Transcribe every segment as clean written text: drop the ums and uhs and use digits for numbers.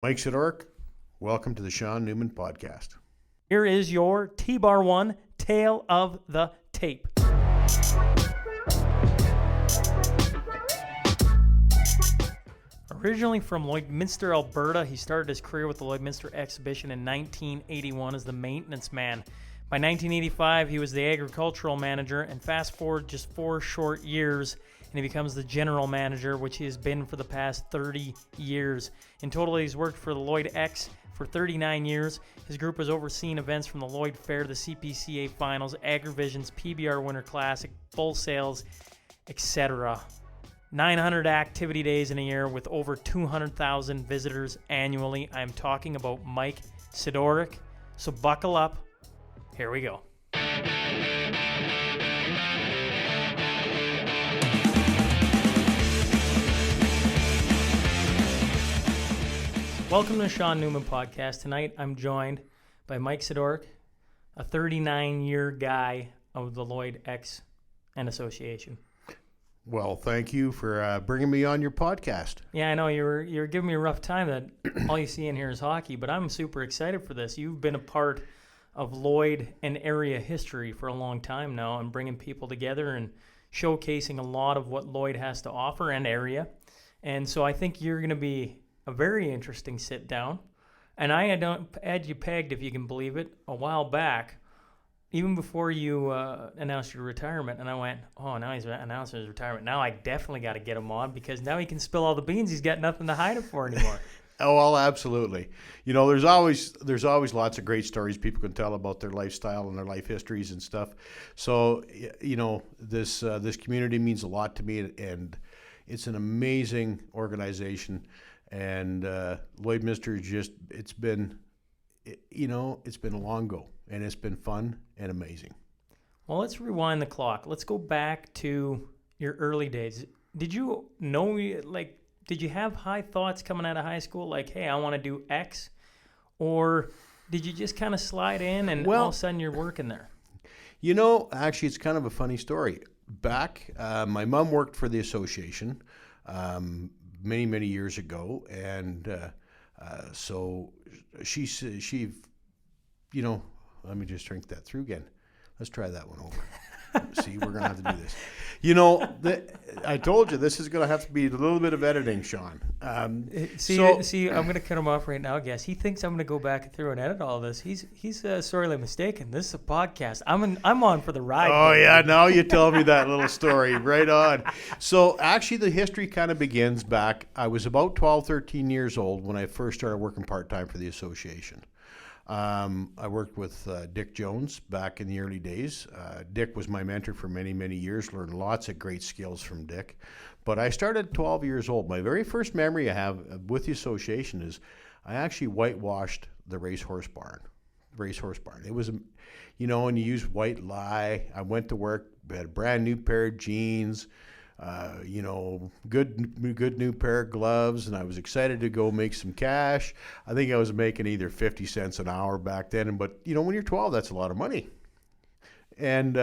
Mike Sidoryk, welcome to the Sean Newman Podcast. Here is your T-Bar 1 Tale of the Tape. Originally from Lloydminster, Alberta, he started his career with the Lloydminster Exhibition in 1981 as the maintenance man. By 1985, he was the agricultural manager, and fast forward just 4 short years, and he becomes the general manager, which he has been for the past 30 years. In total, he's worked for the Lloyd X for 39 years. His group has overseen events from the Lloyd Fair, the CPCA Finals, Agri-Visions, PBR Winter Classic, bull sales, etc. 900 activity days in a year with over 200,000 visitors annually. I'm talking about Mike Sidoryk. So buckle up. Here we go. Welcome to the Sean Newman Podcast. Tonight I'm joined by Mike Sidoryk, a 39-year guy of the Lloyd X and Association. Well, thank you for bringing me on your podcast. Yeah, I know you're giving me a rough time that all you see in here is hockey, but I'm super excited for this. You've been a part of Lloyd and area history for a long time now, and bringing people together and showcasing a lot of what Lloyd has to offer and area. And so I think you're going to be a very interesting sit down. And I had you pegged, if you can believe it, a while back, even before you announced your retirement. And I went, oh, now he's announcing his retirement. Now I definitely got to get him on, because now he can spill all the beans. He's got nothing to hide it for anymore. Oh, well, absolutely. You know, there's always lots of great stories people can tell about their lifestyle and their life histories and stuff. So, you know, this community means a lot to me, and it's an amazing organization. And Lloydminster it's been a long go, and it's been fun and amazing. Well, let's rewind the clock. Let's go back to your early days. Did you know, did you have high thoughts coming out of high school, like, hey, I want to do X? Or did you just kind of slide in and all of a sudden you're working there? You know, actually, it's kind of a funny story. Back, my mom worked for the association many, many years ago, and so she, you know, let me just drink that through again. Let's try that one over. See, we're going to have to do this. You know, I told you this is going to have to be a little bit of editing, Sean. See, I'm going to cut him off right now, guys. He thinks I'm going to go back through and edit all this. He's sorely mistaken. This is a podcast. I'm on for the ride. Oh, yeah, now you tell me that little story. Right on. So, actually, the history kind of begins back. I was about 12, 13 years old when I first started working part-time for the association. I worked with Dick Jones back in the early days. Dick was my mentor for many, many years, learned lots of great skills from Dick. But I started at 12 years old. My very first memory I have with the association is I actually whitewashed the racehorse barn. It was, you know, and you use white lye. I went to work, had a brand new pair of jeans, you know, good new pair of gloves, and I was excited to go make some cash. I think I was making either 50 cents an hour back then, but you know, when you're 12, that's a lot of money. And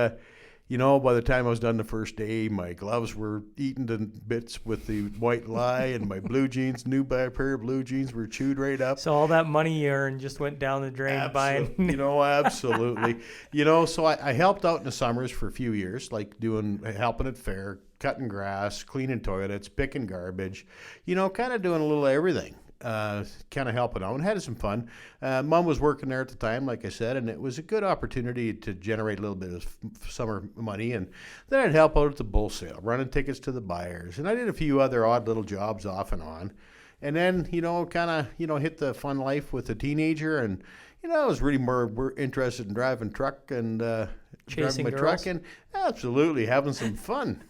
you know, by the time I was done the first day, my gloves were eaten to bits with the white lye, and my blue jeans, pair of blue jeans, were chewed right up. So all that money you earned just went down the drain buying. You know, absolutely. You know, so I helped out in the summers for a few years, like helping at fair, cutting grass, cleaning toilets, picking garbage, you know, kind of doing a little everything, kind of helping out, and had some fun. Mom was working there at the time, like I said, and it was a good opportunity to generate a little bit of summer money. And then I'd help out at the bull sale, running tickets to the buyers, and I did a few other odd little jobs off and on. And then, you know, kind of, you know, hit the fun life with a teenager, and you know, I was really more interested in driving truck and chasing driving my girls. truck and absolutely having some fun.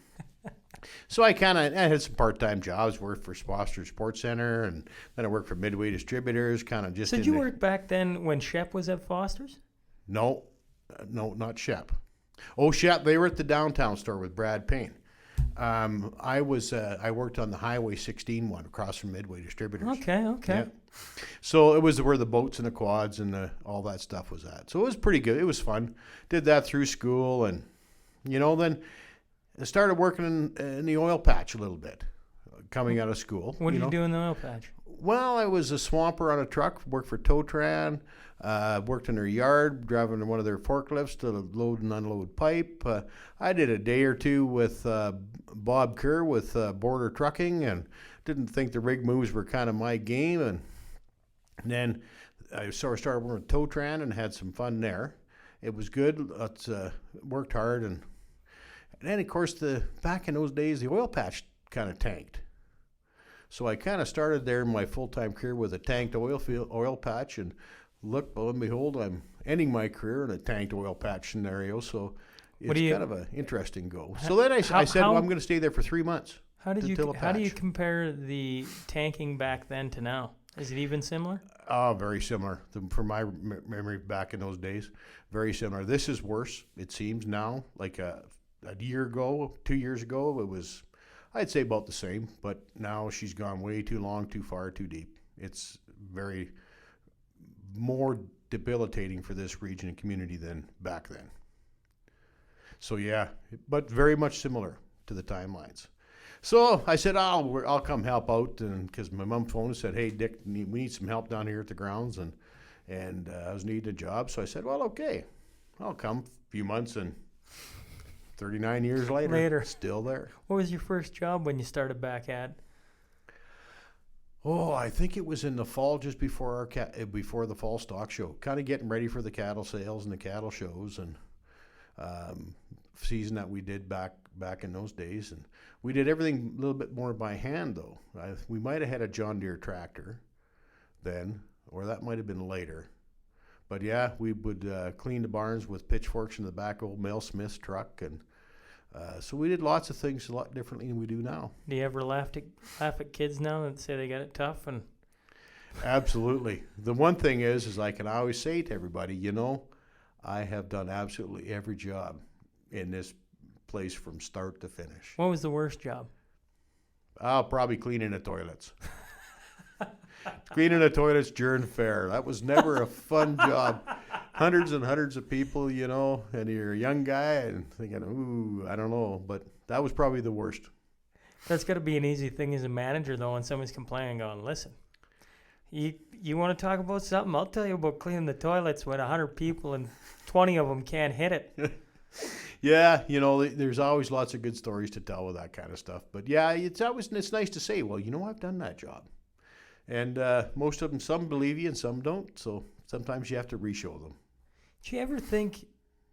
So I had some part-time jobs, worked for Foster Sports Center, and then I worked for Midway Distributors, kind of just. So did you work back then when Shep was at Foster's? No, not Shep. Oh, Shep, they were at the downtown store with Brad Payne. I worked on the Highway 16 one across from Midway Distributors. Okay. Yeah. So it was where the boats and the quads and all that stuff was at. So it was pretty good. It was fun. Did that through school, and you know, then I started working in the oil patch a little bit, coming out of school. What did you do in the oil patch? Well, I was a swamper on a truck, worked for Totran, worked in their yard, driving one of their forklifts to load and unload pipe. I did a day or two with Bob Kerr with Border Trucking, and didn't think the rig moves were kind of my game. And then I sort of started working with Totran and had some fun there. It was good. Worked hard, and then of course back in those days the oil patch kind of tanked. So I kind of started there in my full-time career with a tanked oil patch, and look, lo and behold, I'm ending my career in a tanked oil patch scenario. So it's kind of an interesting go. So then I said, well, I'm going to stay there for 3 months. How do you compare the tanking back then to now? Is it even similar? Oh, very similar. From my memory back in those days, very similar. This is worse, it seems now. Like a year ago, 2 years ago, it was, I'd say about the same, but now she's gone way too long, too far, too deep. It's very more debilitating for this region and community than back then. So yeah, but very much similar to the timelines. So I said, I'll come help out, and because my mom phoned and said, hey, Dick, we need some help down here at the grounds, and I was needing a job. So I said, well, okay, I'll come. A few months, and 39 years later, still there. What was your first job when you started back at? Oh, I think it was in the fall, just before before the fall stock show. Kind of getting ready for the cattle sales and the cattle shows, and season that we did back in those days. And we did everything a little bit more by hand, though. We might have had a John Deere tractor then, or that might have been later. But yeah, we would clean the barns with pitchforks in the back old Mel Smith's truck, and so we did lots of things a lot differently than we do now. Do you ever laugh at kids now that say they got it tough? And absolutely. The one thing is I can always say to everybody, I have done absolutely every job in this place from start to finish. What was the worst job? Probably cleaning the toilets. Cleaning the toilets during fair. That was never a fun job. Hundreds and hundreds of people, and you're a young guy and thinking, ooh, I don't know. But that was probably the worst. That's got to be an easy thing as a manager, though, when somebody's complaining, going, listen, you want to talk about something? I'll tell you about cleaning the toilets when 100 people and 20 of them can't hit it. Yeah, there's always lots of good stories to tell with that kind of stuff. But yeah, it's nice to say, well, I've done that job. And most of them, some believe you and some don't. So sometimes you have to re-show them. Did you ever think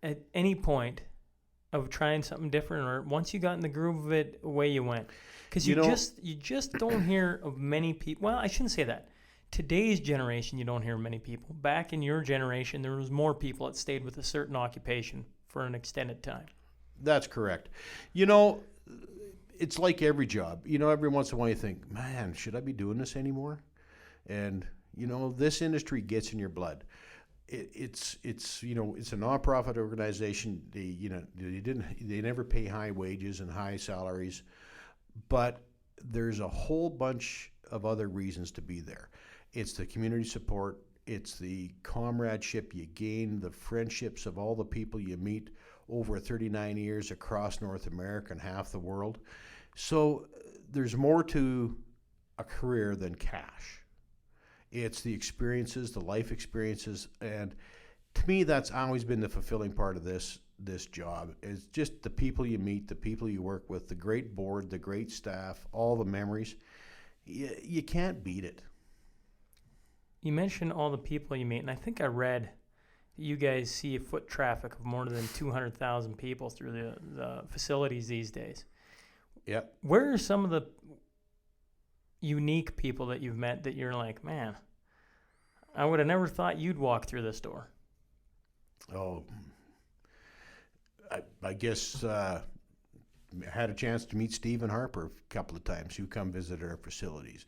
at any point of trying something different, or once you got in the groove of it, away you went? Because you just don't hear of many people. Well, I shouldn't say that. Today's generation, you don't hear many people. Back in your generation, there was more people that stayed with a certain occupation for an extended time. That's correct. It's like every job. Every once in a while you think, man, should I be doing this anymore? And, this industry gets in your blood. It's a nonprofit organization. They never pay high wages and high salaries, but there's a whole bunch of other reasons to be there. It's the community support. It's the comradeship you gain, the friendships of all the people you meet over 39 years across North America and half the world. So there's more to a career than cash. It's the experiences, the life experiences, and to me, that's always been the fulfilling part of this job. It's just the people you meet, the people you work with, the great board, the great staff, all the memories. You can't beat it. You mentioned all the people you meet, and I think I read that you guys see a foot traffic of more than 200,000 people through the facilities these days. Yeah. Where are some of the unique people that you've met that you're like, man, I would have never thought you'd walk through this door? Oh, I guess I had a chance to meet Stephen Harper a couple of times, who come visit our facilities.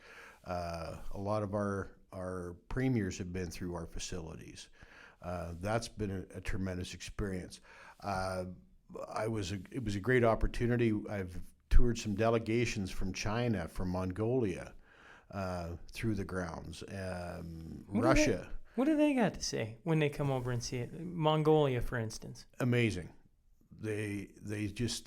A lot of our premiers have been through our facilities. That's been a tremendous experience. It was a great opportunity. I've toured some delegations from China, from Mongolia, through the grounds. Russia. What do they got to say when they come over and see it? Mongolia, for instance. Amazing. They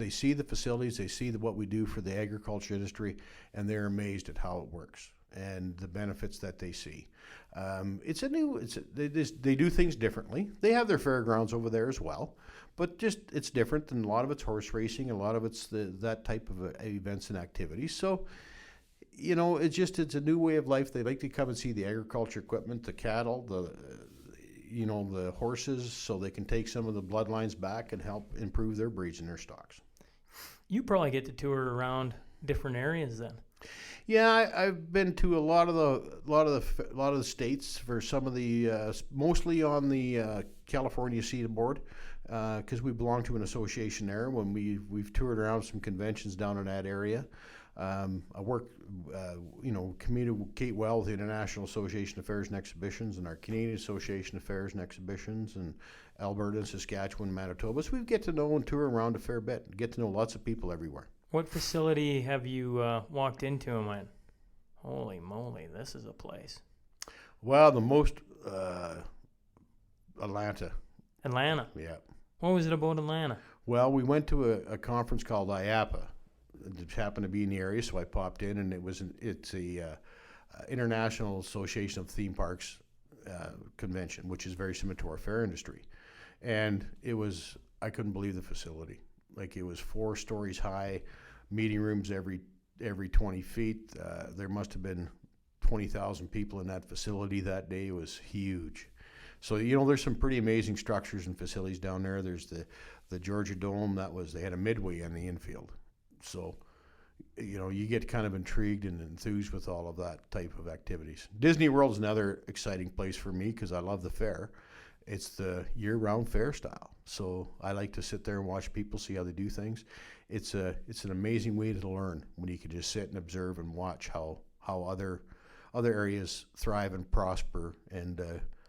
see the facilities, they see what we do for the agriculture industry, and they're amazed at how it works. and the benefits that they see. They do things differently. They have their fairgrounds over there as well, but just it's different, and a lot of it's horse racing, a lot of it's that type of events and activities. So, it's a new way of life. They like to come and see the agriculture equipment, the cattle, the horses, so they can take some of the bloodlines back and help improve their breeds and their stocks. You probably get to tour around different areas then. Yeah, I've been to a lot of the states for some of the mostly on the California seaboard, because we belong to an association there. When we've toured around some conventions down in that area. I work, communicate well with the International Association of Fairs and Exhibitions and our Canadian Association of Fairs and Exhibitions and Alberta and Saskatchewan, Manitoba. So we get to know and tour around a fair bit, get to know lots of people everywhere. What facility have you walked into and went, holy moly, this is a place? Well, the most, Atlanta. Atlanta? Yeah. What was it about Atlanta? Well, we went to a conference called IAPA. It happened to be in the area, so I popped in, and it's a International Association of Theme Parks convention, which is very similar to our fair industry. And I couldn't believe the facility. Like, it was 4 stories high, meeting rooms every 20 feet. There must have been 20,000 people in that facility that day. It was huge. So, there's some pretty amazing structures and facilities down there. There's the Georgia Dome. They had a midway in the infield. So, you get kind of intrigued and enthused with all of that type of activities. Disney World is another exciting place for me because I love the fair. It's the year-round fair style. So I like to sit there and watch people, see how they do things. It's an amazing way to learn when you can just sit and observe and watch how other areas thrive and prosper, and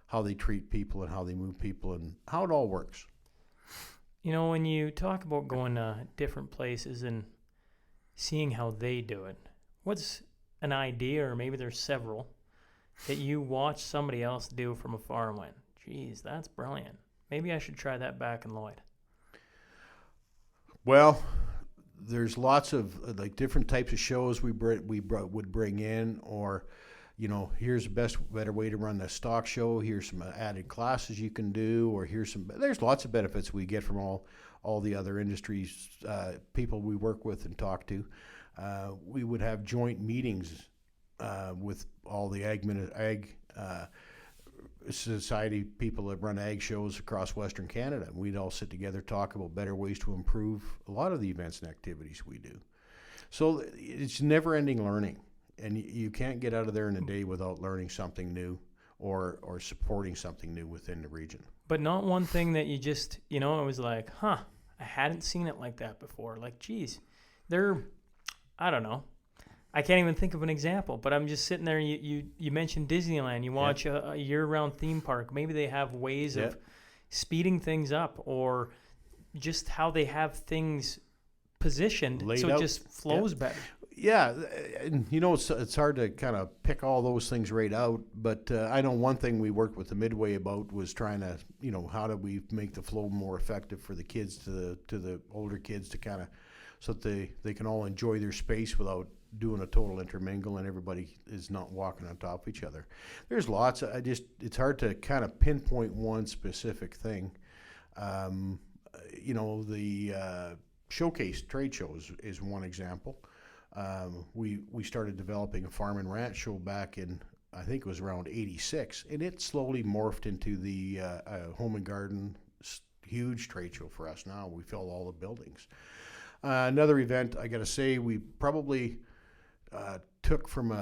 how they treat people and how they move people and how it all works. When you talk about going to different places and seeing how they do it, what's an idea, or maybe there's several, that you watch somebody else do from afar and went, geez, that's brilliant. Maybe I should try that back in Lloyd. Well, there's lots of different types of shows we would bring in, or here's a better way to run the stock show. Here's some added classes you can do, or there's lots of benefits we get from all the other industries, people we work with and talk to. We would have joint meetings with all the ag society people that run ag shows across Western Canada. We'd all sit together, talk about better ways to improve a lot of the events and activities we do. So it's never-ending learning. And you can't get out of there in a day without learning something new or supporting something new within the region. But not one thing that you just, it was like, I hadn't seen it like that before. Like, geez, I don't know. I can't even think of an example, but I'm just sitting there. You mentioned Disneyland. You watch a year-round theme park. Maybe they have ways of speeding things up, or just how they have things positioned laid so out. It just flows better. Yeah, and it's hard to kind of pick all those things right out, but I know one thing we worked with the Midway about was trying to, how do we make the flow more effective for the kids to the older kids, to kind of so that they can all enjoy their space without doing a total intermingle and everybody is not walking on top of each other. There's lots. It's hard to kind of pinpoint one specific thing. The showcase trade shows is one example. We started developing a farm and ranch show back in, I think it was around '86, and it slowly morphed into the home and garden, huge trade show for us now. We fill all the buildings. Another event, I got to say, we probably took from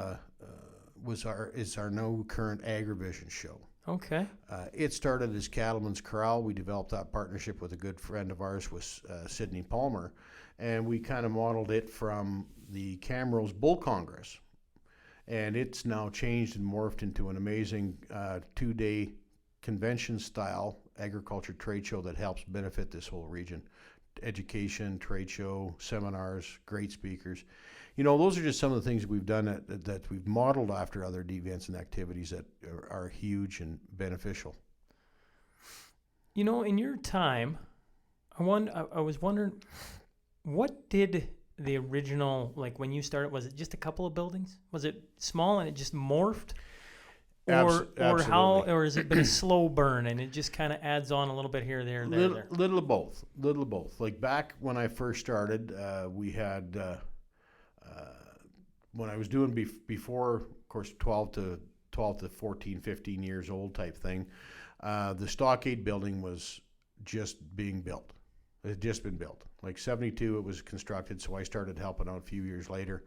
is our now current Agri-Visions show. Okay. It started as Cattleman's Corral. We developed that partnership with a good friend of ours, with Sidney Palmer, and we kind of modeled it from the Camrose Bull Congress. And it's now changed and morphed into an amazing 2-day convention-style agriculture trade show that helps benefit this whole region. Education, trade show, seminars, great speakers. Those are just some of the things we've done that we've modeled after other events and activities that are huge and beneficial. In your time, I was wondering, what did the original, like when you started, was it just a couple of buildings? Was it small and it just morphed? Or has it been a slow burn and it just kind of adds on a little bit here, there, there? Little of both. Little of both. Like back when I first started, we had when I was doing before, of course, 12 to 14, 15 years old type thing. The Stockade building was just being built. It had just been built. Like 72, it was constructed, so I started helping out a few years later.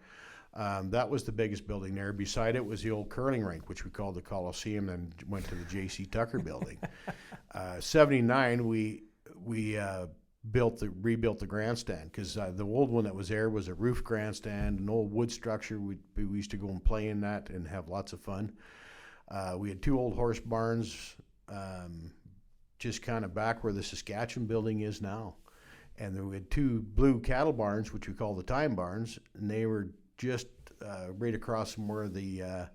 That was the biggest building there. Beside it was the old curling rink, which we called the Coliseum, and went to the J.C. Tucker building. 79, we rebuilt the grandstand, because the old one that was there was a roof grandstand, an old wood structure. We used to go and play in that and have lots of fun. We had 2 old horse barns, just kind of back where the Saskatchewan building is now. And then we had 2 blue cattle barns, which we call the time barns, and they were just right across from where the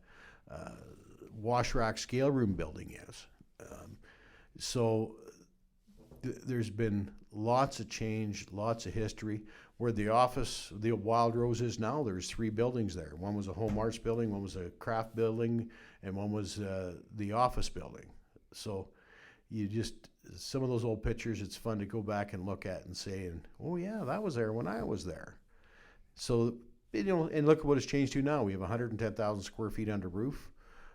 wash rack scale room building is. There's been lots of change, lots of history. Where the office, the Wild Rose is now, there's 3 buildings there. One was a home arts building, one was a craft building, and one was the office building. So some of those old pictures, it's fun to go back and look at and say, oh yeah, that was there when I was there. So, and look at what it's changed to now. We have 110,000 square feet under roof.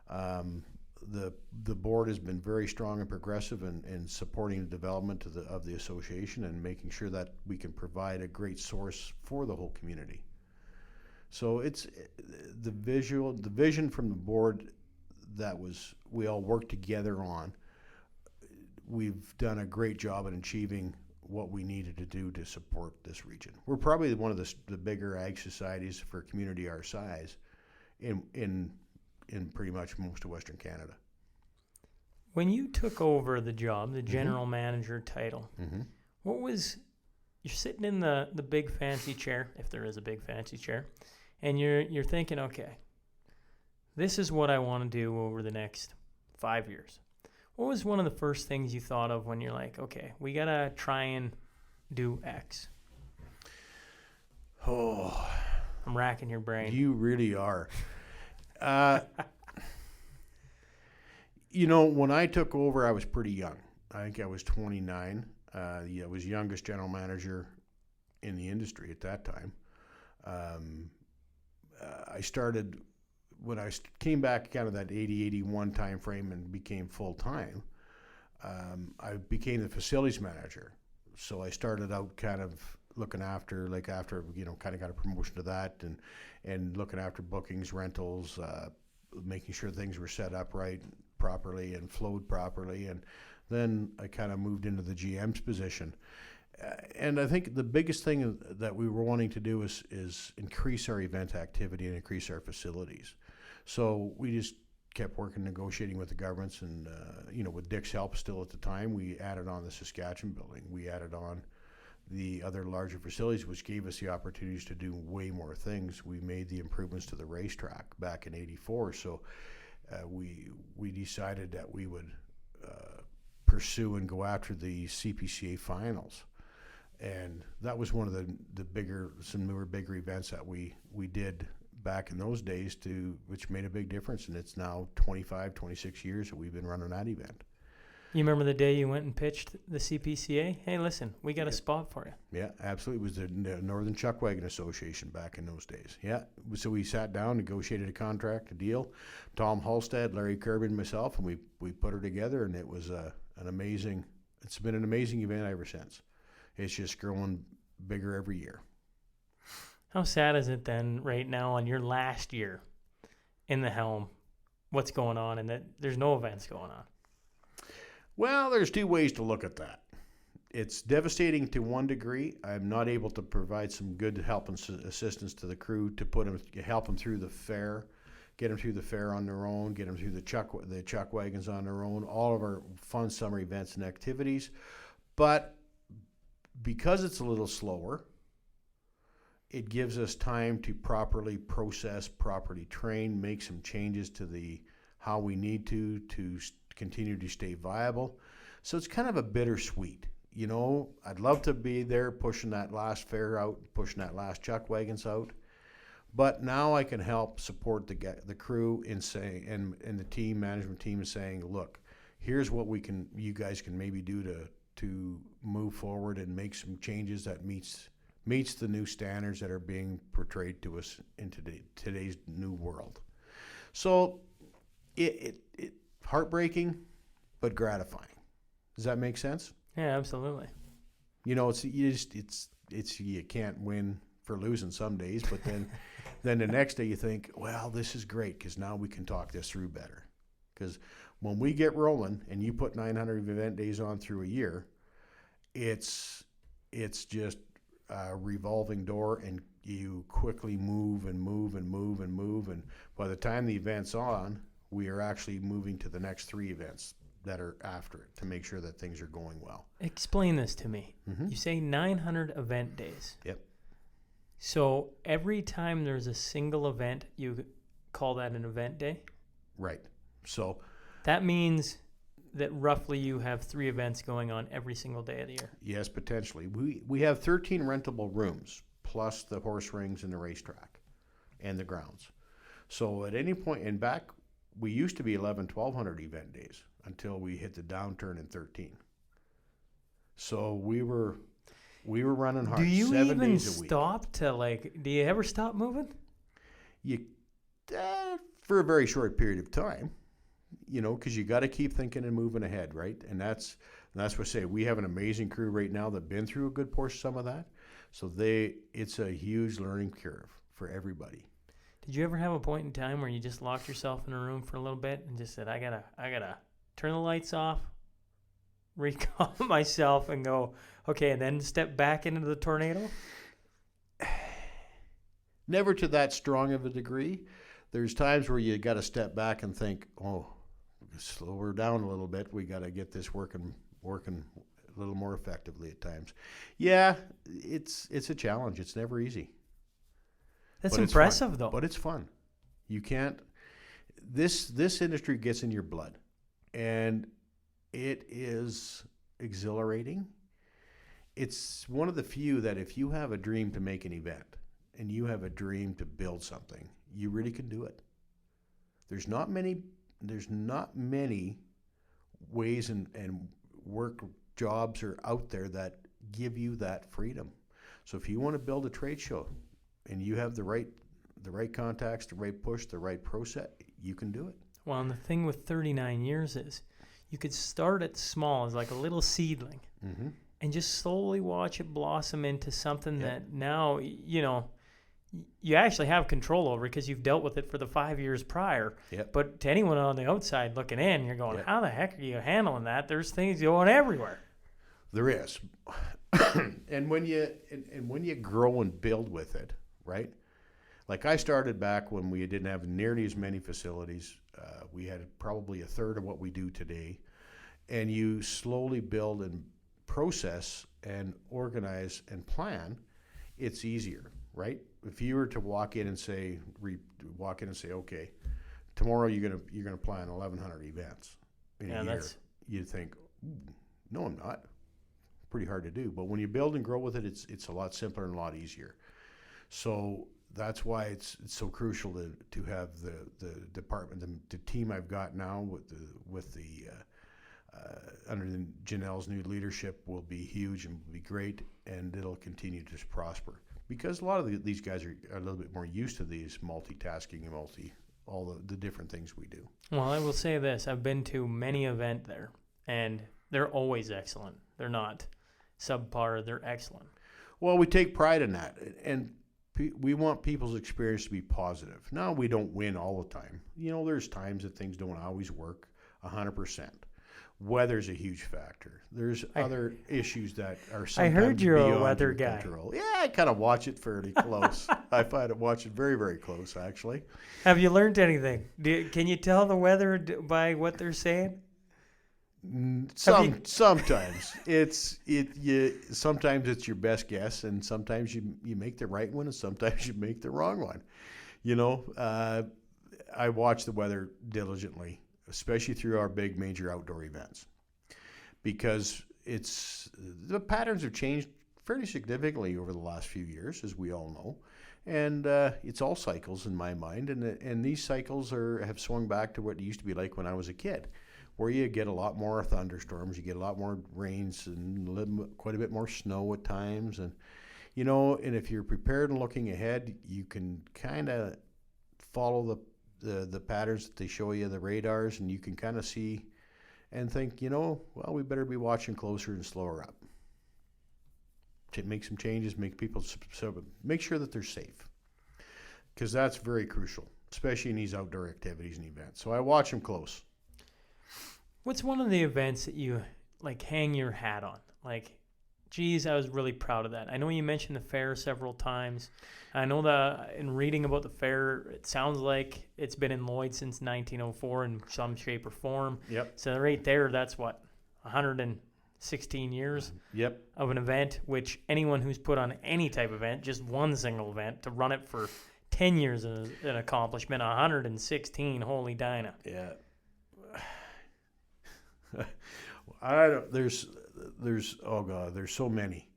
The board has been very strong and progressive in supporting the development of the association and making sure that we can provide a great source for the whole community. So it's the vision from the board that we all worked together on. We've done a great job in achieving what we needed to do to support this region. We're probably one of the bigger ag societies for a community our size in pretty much most of Western Canada. When you took over the job, the general manager title, you're sitting in the big fancy chair, if there is a big fancy chair, and you're thinking, okay, this is what I want to do over the next 5 years. What was one of the first things you thought of when you're like, okay, we got to try and do X? Oh, I'm racking your brain. You really are. When I took over, I was pretty young. I think I was 29. I was youngest general manager in the industry at that time. I started when I came back kind of that 80, 81 time frame and became full-time. I became the facilities manager. So I started out kind of looking after, kind of got a promotion to that and looking after bookings, rentals, making sure things were set up right, properly and flowed properly. And then I kind of moved into the GM's position. And I think the biggest thing that we were wanting to do is increase our event activity and increase our facilities. So we just kept working, negotiating with the governments, and with Dick's help still at the time, we added on the Saskatchewan building. We added on the other larger facilities, which gave us the opportunities to do way more things. We made the improvements to the racetrack back in '84, so we decided that we would pursue and go after the CPCA Finals. And that was one of the bigger events that we did back in those days, which made a big difference. And it's now 25, 26 years that we've been running that event. You remember the day you went and pitched the CPCA? Hey, listen, we got a spot for you. Yeah, absolutely. It was the Northern Chuckwagon Association back in those days. Yeah. So we sat down, negotiated a contract, a deal. Tom Halstead, Larry Kirby, and myself, and we put her together, and it was it's been an amazing event ever since. It's just growing bigger every year. How sad is it then right now on your last year in the helm, what's going on, and that there's no events going on? Well, there's 2 ways to look at that. It's devastating to one degree. I'm not able to provide some good help and assistance to the crew to help them through the fair, get them through the fair on their own, get them through the chuck wagons on their own, all of our fun summer events and activities. But because it's a little slower, it gives us time to properly process, properly train, make some changes to how we need to continue to stay viable. So it's kind of a bittersweet. I'd love to be there pushing that last fair out, pushing that last chuck wagons out. But now I can help support the crew in saying, and the management team is saying, look, here's what you guys can maybe do to move forward and make some changes that meets the new standards that are being portrayed to us in today's new world. So it heartbreaking, but gratifying. Does that make sense? Yeah, absolutely. You can't win for losing some days, but then the next day you think, well, this is great because now we can talk this through better. Because when we get rolling and you put 900 event days on through a year, it's just a revolving door, and you quickly move and move and move and move, and by the time the event's on, we are actually moving to the next 3 events that are after it to make sure that things are going well. Explain this to me. You say 900 event days. Yep. So every time there's a single event, you call that an event day? Right. So that means that roughly you have 3 events going on every single day of the year. Yes, potentially. We have 13 rentable rooms, plus the horse rings and the racetrack and the grounds. So at any point, and back, we used to be 1,100 event days until we hit the downturn in 13. So we were running hard. Do you 7 even days a week. stop to do you ever stop moving? For a very short period of time, because you got to keep thinking and moving ahead, right? And that's what I say. We have an amazing crew right now that've been through a good portion of some of that. So it's a huge learning curve for everybody. Did you ever have a point in time where you just locked yourself in a room for a little bit and just said, I gotta turn the lights off, recall myself, and go, okay, and then step back into the tornado? Never to that strong of a degree. There's times where you got to step back and think, oh, slow her down a little bit. We got to get this working a little more effectively at times. Yeah, it's a challenge. It's never easy. That's But impressive, though. But it's fun. You can't. This industry gets in your blood, and it is exhilarating. It's one of the few that if you have a dream to make an event and you have a dream to build something, you really can do it. There's not many ways and work jobs are out there that give you that freedom. So if you want to build a trade show and you have the right contacts, the right push, the right process, you can do it. Well, and the thing with 39 years is you could start it small as like a little seedling and just slowly watch it blossom into something that now, you actually have control over because you've dealt with it for the 5 years prior. Yep. But to anyone on the outside looking in, you're going, how the heck are you handling that? There's things going everywhere. There is. and when you grow and build with it, right? Like I started back when we didn't have nearly as many facilities. We had probably a third of what we do today. And you slowly build and process and organize and plan, it's easier, right? If you were to walk in and say, okay, tomorrow you're gonna plan 1,100 events in a year, you'd think, no, I'm not. Pretty hard to do. But when you build and grow with it, it's a lot simpler and a lot easier. So that's why it's so crucial to have the department, the team I've got now with the under Janelle's new leadership will be huge and will be great, and it'll continue to prosper because a lot of these guys are a little bit more used to these multitasking and all the different things we do. Well, I will say this: I've been to many events there, and they're always excellent. They're not subpar; they're excellent. Well, we take pride in that, and we want people's experience to be positive. Now, we don't win all the time. There's times that things don't always work 100%. Weather's a huge factor. There's other issues that are sometimes I heard you're beyond a weather your guy. control. Yeah, I kind of watch it fairly close. I find it watch it very, very close, actually. Have you learned anything? Can you tell the weather by what they're saying? Sometimes sometimes it's your best guess, and sometimes you make the right one, and sometimes you make the wrong one. I watch the weather diligently, especially through our big major outdoor events, because the patterns have changed fairly significantly over the last few years, as we all know, and it's all cycles in my mind, and these cycles have swung back to what it used to be like when I was a kid, where you get a lot more thunderstorms, you get a lot more rains, and quite a bit more snow at times, and and if you're prepared and looking ahead, you can kind of follow the patterns that they show you, the radars, and you can kind of see and think, well, we better be watching closer and slower up. Make some changes, make sure that they're safe, because that's very crucial, especially in these outdoor activities and events. So I watch them close. What's one of the events that you hang your hat on? Geez, I was really proud of that. I know you mentioned the fair several times. I know that in reading about the fair, it sounds like it's been in Lloyd since 1904 in some shape or form. Yep. So right there, that's 116 years Yep. of an event, which anyone who's put on any type of event, just one single event, to run it for 10 years is an accomplishment. 116, holy Dinah. Yeah. I don't. There's oh god, there's so many.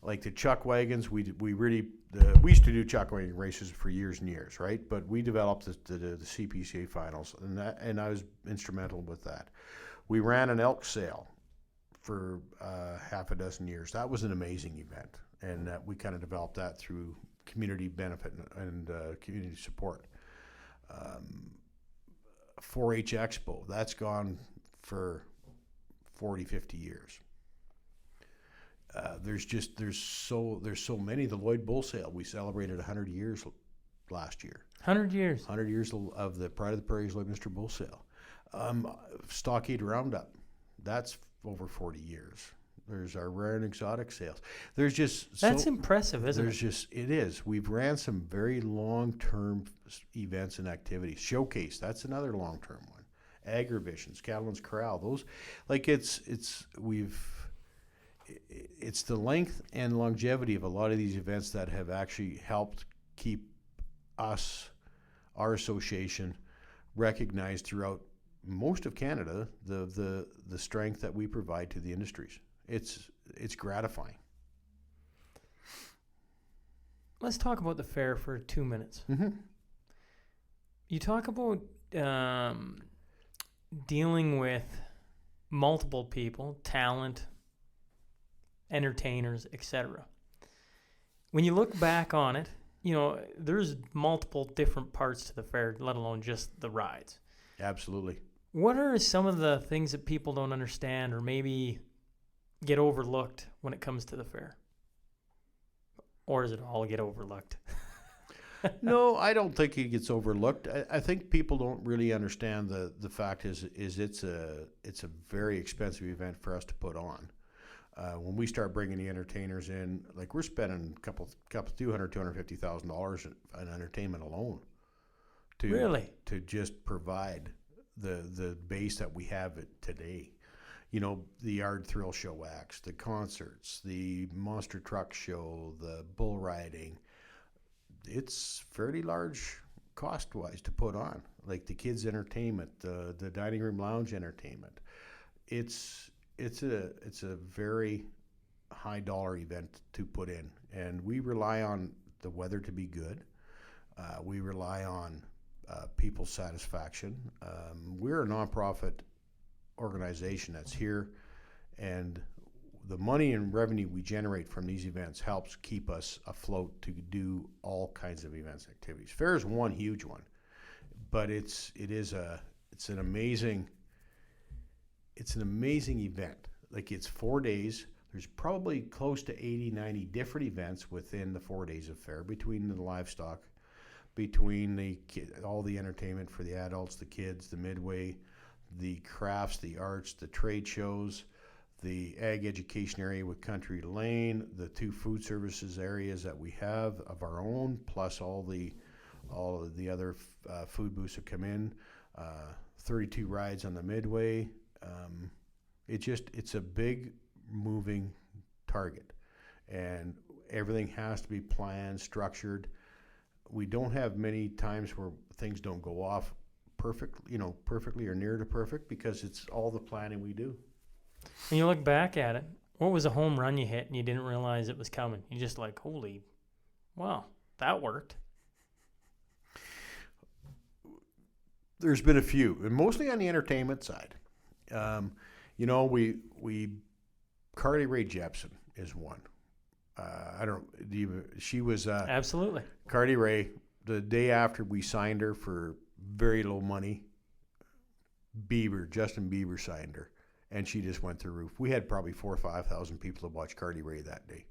Like the chuck wagons, we used to do chuck wagon races for years and years, right? But we developed the CPCA Finals, and I was instrumental with that. We ran an elk sale for half a dozen years. That was an amazing event, and we kind of developed that through community benefit and community support. 4-H Expo, that's gone for 40, 50 years. There's so many. The Lloyd Bull Sale, we celebrated 100 years last year. 100 years. 100 years of the Pride of the Prairie's Lloydminster Bull Sale. Stockade Roundup, that's over 40 years. There's our rare and exotic sales. That's impressive, isn't it? It is. We've ran some very long-term events and activities. Showcase, that's another long-term one. Agri-Visions, Cattleman's Corral, those, it's the length and longevity of a lot of these events that have actually helped keep us, our association, recognized throughout most of Canada, the strength that we provide to the industries. It's gratifying. Let's talk about the fair for 2 minutes. Mm-hmm. You talk about dealing with multiple people, talent, entertainers, etc. When you look back on it, there's multiple different parts to the fair, let alone just the rides. Absolutely. What are some of the things that people don't understand or maybe get overlooked when it comes to the fair? Or does it all get overlooked? No, I don't think it gets overlooked. I think people don't really understand the fact is it's a very expensive event for us to put on. When we start bringing the entertainers in, we're spending $250,000 on entertainment alone to just provide the base that we have today. The Yard Thrill Show acts, the concerts, the monster truck show, the bull riding. It's fairly large cost-wise to put on, like the kids' entertainment, the dining room lounge entertainment. It's a very high-dollar event to put in, and we rely on the weather to be good. We rely on people's satisfaction. We're a nonprofit organization that's here, and the money and revenue we generate from these events helps keep us afloat to do all kinds of events and activities. Fair is one huge one, but it's an amazing event. It's 4 days. There's probably close to 80, 90 different events within the 4 days of fair, between the livestock, between all the entertainment for the adults, the kids, the midway, the crafts, the arts, the trade shows, the ag education area with Country Lane, the 2 food services areas that we have of our own, plus all of the other food booths that come in, 32 rides on the midway. It's a big moving target, and everything has to be planned, structured. We don't have many times where things don't go off perfectly or near to perfect, because it's all the planning we do. When you look back at it, what was a home run you hit and you didn't realize it was coming? You just like, holy, wow, that worked. There's been a few, and mostly on the entertainment side. You know, Carly Rae Jepsen is one. I don't. She was Absolutely. Carly Rae. The day after we signed her for very low money, Justin Bieber signed her, and she just went through the roof. We had probably 4,000 or 5,000 people to watch Carly Rae that day,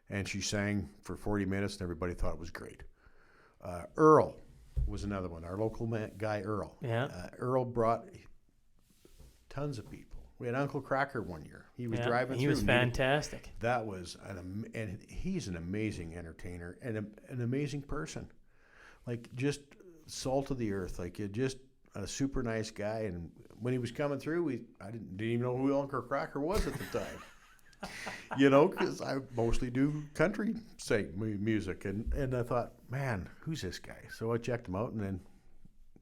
and she sang for 40 minutes, and everybody thought it was great. Earl was another one. Our local guy, Earl. Yeah. Earl brought tons of people. We had Uncle Cracker one year. He was driving through. He was fantastic. That was and he's an amazing entertainer and an amazing person. Like, just salt of the earth. Like, just a super nice guy. And when he was coming through, I didn't even know who Uncle Cracker was at the time. You know, because I mostly do country music, and I thought, man, who's this guy? So I checked him out, and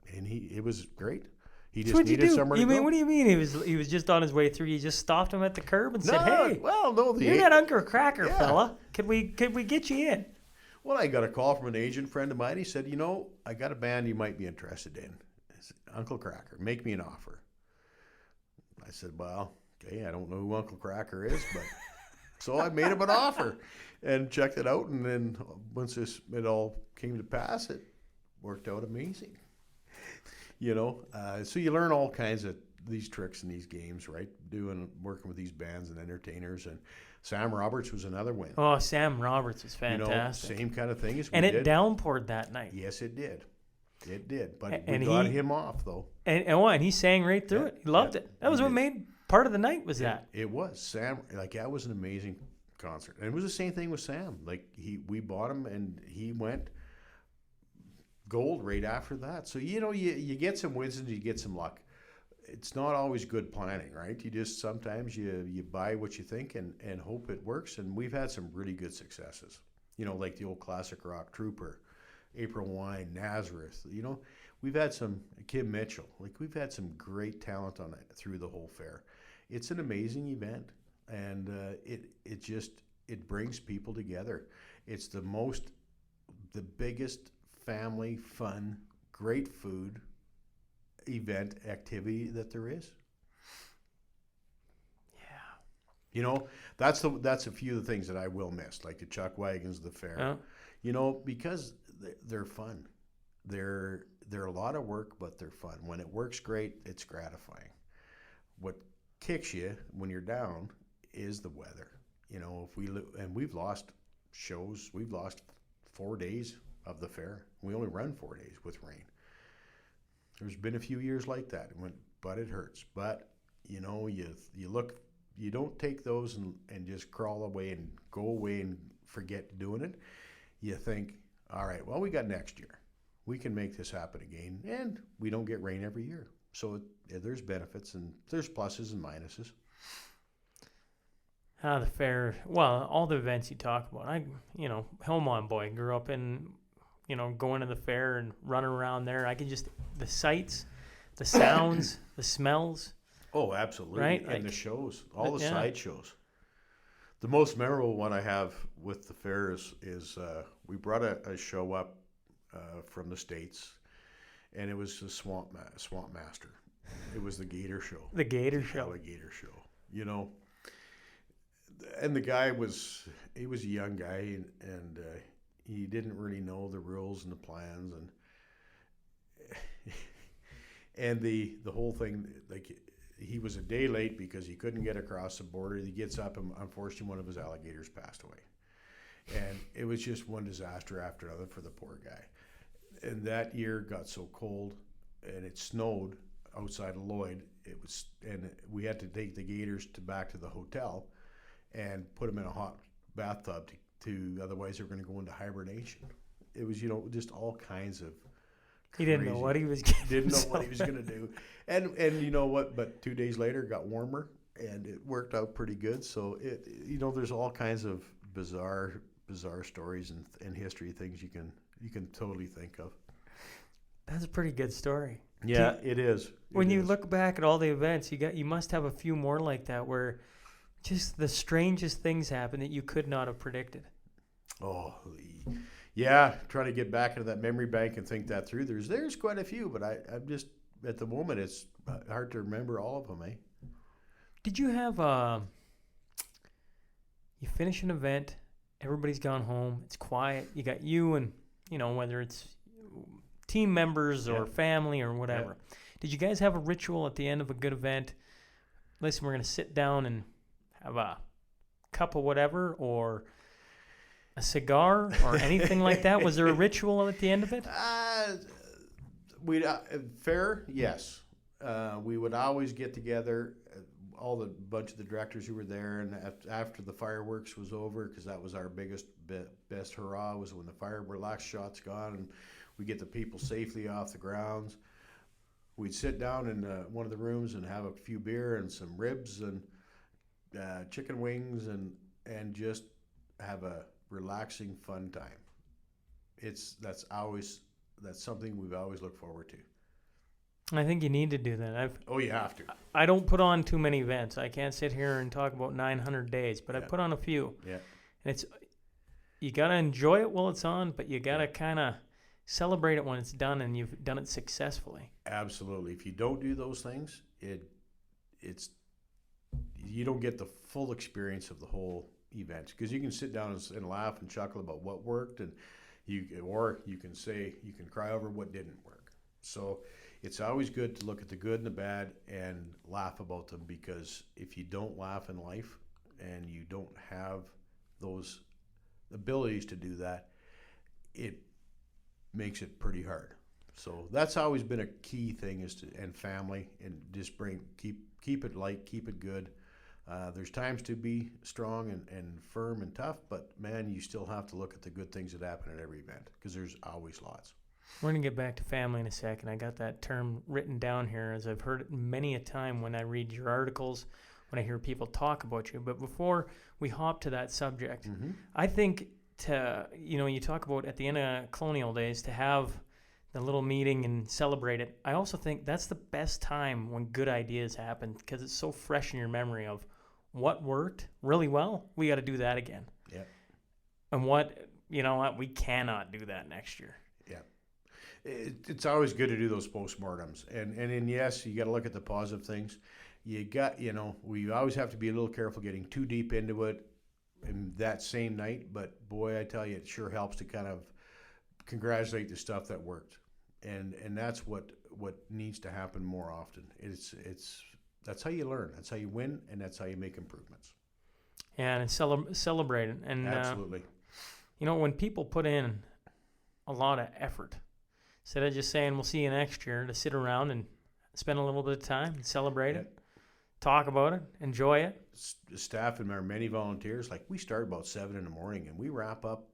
it was great. He just needed somewhere to go. What do you mean? He was just on his way through. You just stopped him at the curb and said, "Hey, no, you're that Uncle Cracker fella. Could we get you in?" Well, I got a call from an agent friend of mine. He said, "You know, I got a band you might be interested in. It's Uncle Cracker. Make me an offer." I said, "Well, okay, I don't know who Uncle Cracker is, but." So I made him an offer and checked it out. And then once it all came to pass, it worked out amazing. You know, so you learn all kinds of these tricks in these games, right? Working with these bands and entertainers. And Sam Roberts was another win. Oh, Sam Roberts is fantastic. You know, same kind of thing as we and it did. Downpoured that night. Yes, it did. It did. But and we got him off, though. And he sang right through it. He loved it. That was what made part of the night was that. It was. Sam, like, that was an amazing concert. And it was the same thing with Sam. Like, we bought him, and he went gold right after that. So, you know, you get some wins and you get some luck. It's not always good planning, right? You just sometimes you buy what you think and hope it works. And we've had some really good successes. You know, like the old classic rock Trooper, April Wine, Nazareth. You know, we've had some Kim Mitchell. Like, we've had some great talent on it through the whole fair. It's an amazing event, and it brings people together. It's the biggest family fun, great food event activity that there is. Yeah. You know, that's a few of the things that I will miss, like the chuck wagons, the fair. Yeah. You know, because they're fun. They're a lot of work, but they're fun. When it works great, it's gratifying. What kicks you when you're down is the weather. You know, we've lost shows. We've lost 4 days of the fair. We only run 4 days with rain. There's been a few years like that, but it hurts. But, you know, you don't take those and just crawl away and go away and forget doing it. You think, all right, well, we got next year. We can make this happen again, and we don't get rain every year. So there's benefits, and there's pluses and minuses. The fair, well, all the events you talk about. Hillmont boy, grew up in, going to the fair and running around there. I can just, the sights, the sounds, the smells. Oh, absolutely. Right? And the shows, all the side shows. The most memorable one I have with the fair is we brought a show up from the States, and it was the Swamp Master. It was the Gator Show. The Gator Show. Alligator Show. You know, and the guy he was a young guy, and he didn't really know the rules and the plans, and the whole thing, like, he was a day late because he couldn't get across the border. He gets up, and unfortunately one of his alligators passed away. And it was just one disaster after another for the poor guy. And that year got so cold, and it snowed outside of Lloyd. And we had to take the gators back to the hotel and put them in a hot bathtub to otherwise they were going to go into hibernation. It was, just all kinds of He didn't know what he was going to do. Didn't know what he was going to do. And you know what? But 2 days later, it got warmer, and it worked out pretty good. So, there's all kinds of bizarre stories and history things you can totally think of. That's a pretty good story. Yeah, it is. When It you is. look back at all the events, you must have a few more like that where just the strangest things happen that you could not have predicted. Oh, yeah. Trying to get back into that memory bank and think that through. There's quite a few, but I'm just at the moment it's hard to remember all of them. Eh? Did you have you finish an event, everybody's gone home, it's quiet, you got you and whether it's team members or Yeah. family or whatever. Did you guys have a ritual at the end of a good event? Listen, we're going to sit down and have a cup of whatever or a cigar or anything like that? Was there a ritual at the end of it? We fair, yes. We would always get together, all the bunch of the directors who were there, and after the fireworks was over, because that was our best hurrah, was when the last shot's gone and we get the people safely off the grounds. We'd sit down in one of the rooms and have a few beer and some ribs and chicken wings and just have a relaxing, fun time. That's something we've always looked forward to. I think you need to do that. You have to. I don't put on too many events. I can't sit here and talk about 900 days, but I put on a few. Yeah. And you got to enjoy it while it's on, but you got to kind of celebrate it when it's done and you've done it successfully. Absolutely. If you don't do those things, you don't get the full experience of the whole event, because you can sit down and laugh and chuckle about what worked, and you can cry over what didn't work. So it's always good to look at the good and the bad and laugh about them, because if you don't laugh in life and you don't have those abilities to do that, it makes it pretty hard. So that's always been a key thing, and family, and just keep it light, keep it good. There's times to be strong and firm and tough, but man, you still have to look at the good things that happen at every event, because there's always lots. We're going to get back to family in a second. I got that term written down here, as I've heard it many a time when I read your articles, when I hear people talk about you. But before we hop to that subject, I think you talk about at the end of colonial days to have the little meeting and celebrate it. I also think that's the best time when good ideas happen, because it's so fresh in your memory of what worked really well. We got to do that again. Yeah. And we cannot do that next year. Yeah. It's always good to do those postmortems, and yes, you got to look at the positive things. We always have to be a little careful getting too deep into it in that same night. But boy, I tell you, it sure helps to kind of congratulate the stuff that worked, and that's what needs to happen more often. That's how you learn, that's how you win, and that's how you make improvements. Yeah, and celebrate it. And absolutely. When people put in a lot of effort, instead of just saying we'll see you next year, to sit around and spend a little bit of time and celebrate it, talk about it, enjoy it. Staff and our many volunteers, like we start about 7 in the morning and we wrap up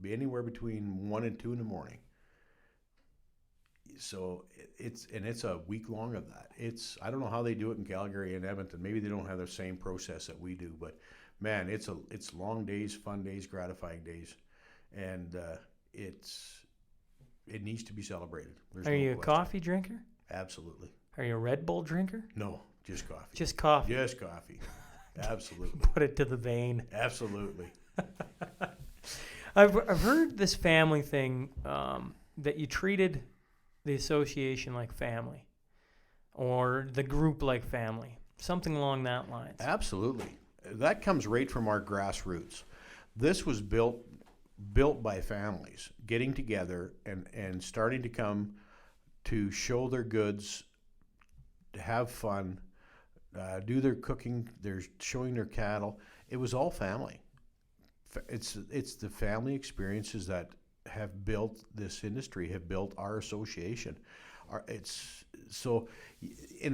anywhere between 1 and 2 in the morning. So it's a week long of that. I don't know how they do it in Calgary and Edmonton. Maybe they don't have the same process that we do, but man, it's long days, fun days, gratifying days, and it needs to be celebrated. Are you a coffee drinker? Absolutely. Are you a Red Bull drinker? No, just coffee. Just coffee. Just coffee. Absolutely. Put it to the vein. Absolutely. I've heard this family thing, that you treated the association like family, or the group like family, something along that lines. Absolutely. That comes right from our grassroots. This was built by families getting together and starting to come to show their goods, to have fun, do their cooking, they're showing their cattle. It was all family. It's the family experiences that have built this industry, have built our association. And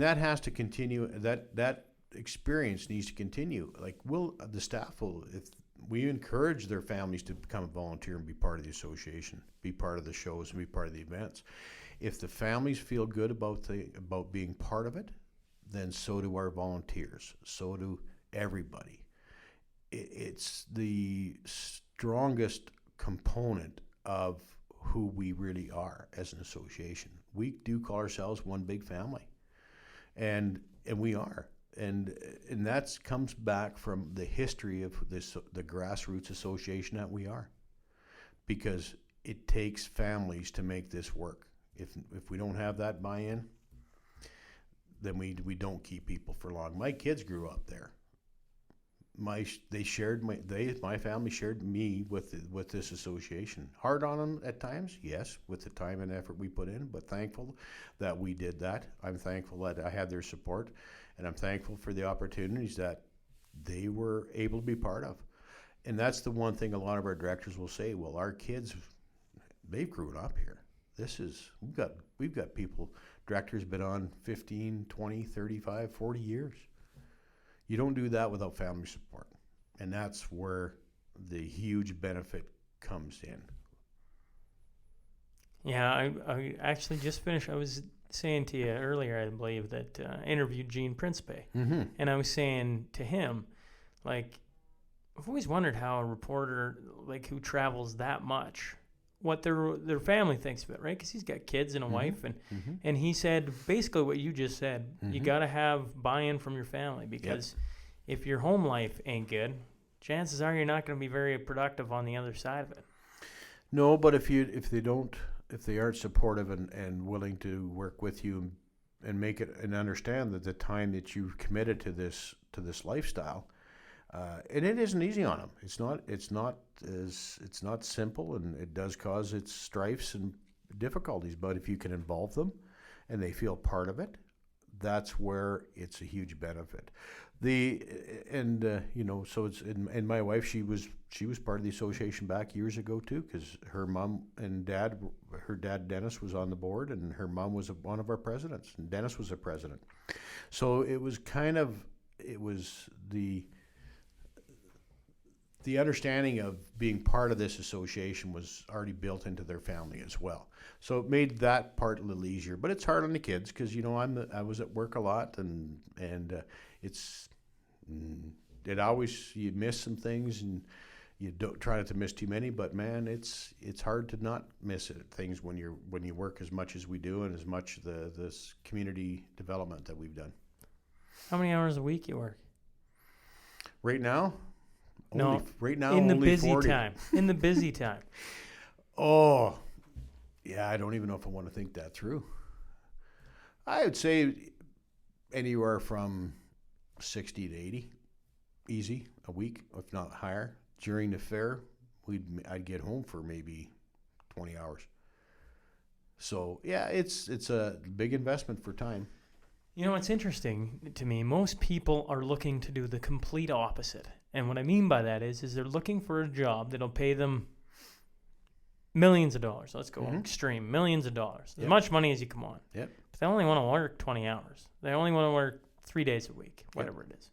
that has to continue. That experience needs to continue. Like the staff will, if we encourage their families to become a volunteer and be part of the association, be part of the shows, and be part of the events. If the families feel good about being part of it, then so do our volunteers. So do everybody. It's the strongest component of who we really are as an association. we do call ourselves one big family, and we are. And that comes back from the history of the grassroots association that we are, because it takes families to make this work. If we don't have that buy-in, then we don't keep people for long. My kids grew up there. My family shared me with this association. Hard on them at times, yes, with the time and effort we put in, but thankful that we did that. I'm thankful that I had their support, and I'm thankful for the opportunities that they were able to be part of. And that's the one thing a lot of our directors will say, well, our kids, they've grown up here. We've got people, directors been on 15, 20, 35, 40 years. You don't do that without family support. And that's where the huge benefit comes in. Yeah, I actually just finished. I was saying to you earlier, I believe, that I interviewed Gene Principe. Mm-hmm. And I was saying to him, like, I've always wondered how a reporter, like, who travels that much, what their family thinks of it, right? Because he's got kids and a wife, and he said basically what you just said. You got to have buy-in from your family, because if your home life ain't good, chances are you're not going to be very productive on the other side of it. No, but if they aren't supportive and willing to work with you and make it and understand that the time that you've committed to this lifestyle. And it isn't easy on them. It's not simple, and it does cause its strifes and difficulties. But if you can involve them, and they feel part of it, that's where it's a huge benefit. So it's and my wife, she was part of the association back years ago too, because her mom and dad, her dad Dennis was on the board, and her mom was one of our presidents, and Dennis was a president. So it was the understanding of being part of this association was already built into their family as well. So it made that part a little easier. But it's hard on the kids because, I was at work a lot, and you miss some things, and you don't try not to miss too many. But man, it's hard to not miss things when you work as much as we do, and as much this community development that we've done. How many hours a week you work? Right now? Right now, in the only busy 40. time. In the busy time. Oh, yeah, I don't even know if I want to think that through. I would say anywhere from 60 to 80, easy, a week, if not higher. During the fair, I'd get home for maybe 20 hours. So, yeah, it's a big investment for time. It's interesting to me. Most people are looking to do the complete opposite. And what I mean by that is they're looking for a job that'll pay them millions of dollars. Let's go extreme, millions of dollars. As much money as you come on. Yep. But they only want to work 20 hours. They only want to work 3 days a week, whatever it is.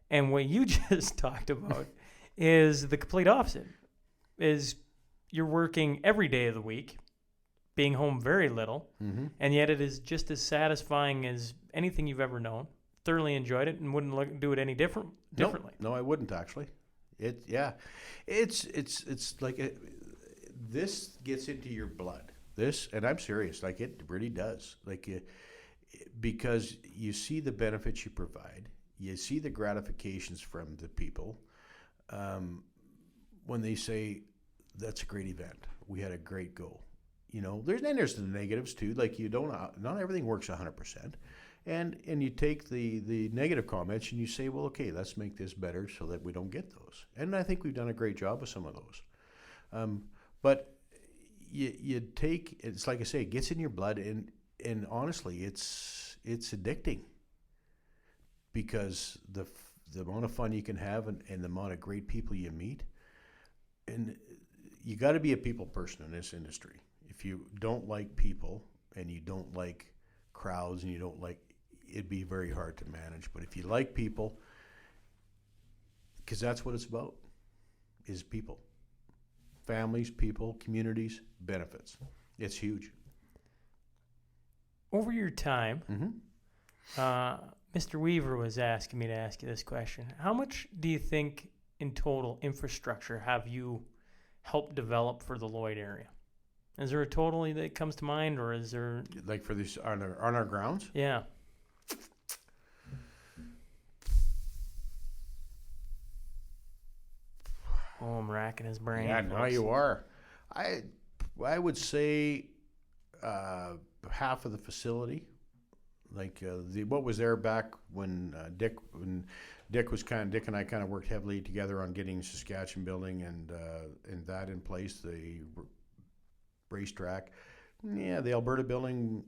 And what you just talked about is the complete opposite. Is you're working every day of the week, being home very little, and yet it is just as satisfying as anything you've ever known. Thoroughly enjoyed it and wouldn't do it any differently. No, I wouldn't actually. It's like this gets into your blood. This, and I'm serious, like it really does. Because you see the benefits you provide, you see the gratifications from the people. When they say that's a great event, we had a great go. There's the negatives too. Like not everything works 100%. And you take the negative comments and you say, well, okay, let's make this better so that we don't get those. And I think we've done a great job with some of those. But you take, it's like I say, it gets in your blood, and honestly, it's addicting, because the amount of fun you can have and the amount of great people you meet. And you got to be a people person in this industry. If you don't like people and you don't like crowds and it'd be very hard to manage. But if you like people, because that's what it's about, is people. Families, people, communities, benefits. It's huge. Over your time, Mr. Weaver was asking me to ask you this question. How much do you think in total infrastructure have you helped develop for the Lloyd area? Is there a total that comes to mind, or is there? Like for this on our grounds? Yeah. Oh, I'm racking his brain. Yeah, now you are. I would say half of the facility. Like what was there back when Dick and I kind of worked heavily together on getting Saskatchewan building and that in place, the racetrack. Yeah, the Alberta building,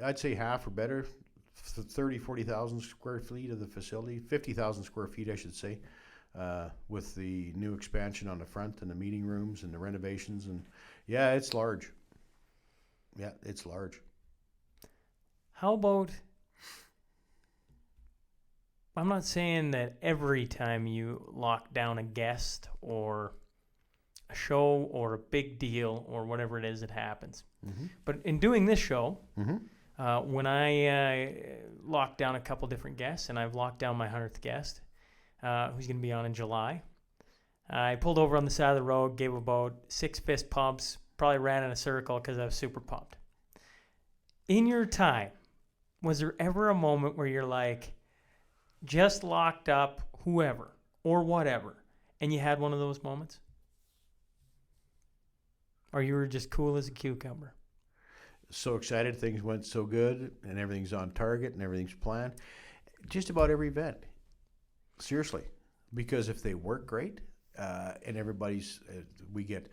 I'd say half or better, 40,000 square feet of the facility, 50,000 square feet, I should say, with the new expansion on the front and the meeting rooms and the renovations. And yeah, it's large. Yeah, it's large. How about, I'm not saying that every time you lock down a guest or a show or a big deal or whatever it is that happens. Mm-hmm. But in doing this show, Mm-hmm. when I locked down a couple different guests, and I've locked down my 100th guest, who's going to be on in July, I pulled over on the side of the road, gave about 6 fist pumps, probably ran in a circle because I was super pumped. In your time, was there ever a moment where you're like, just locked up whoever or whatever, and you had one of those moments? Or you were just cool as a cucumber? So excited, things went so good, and everything's on target, and everything's planned. Just about every event, seriously, because if they work great, and everybody's, we get,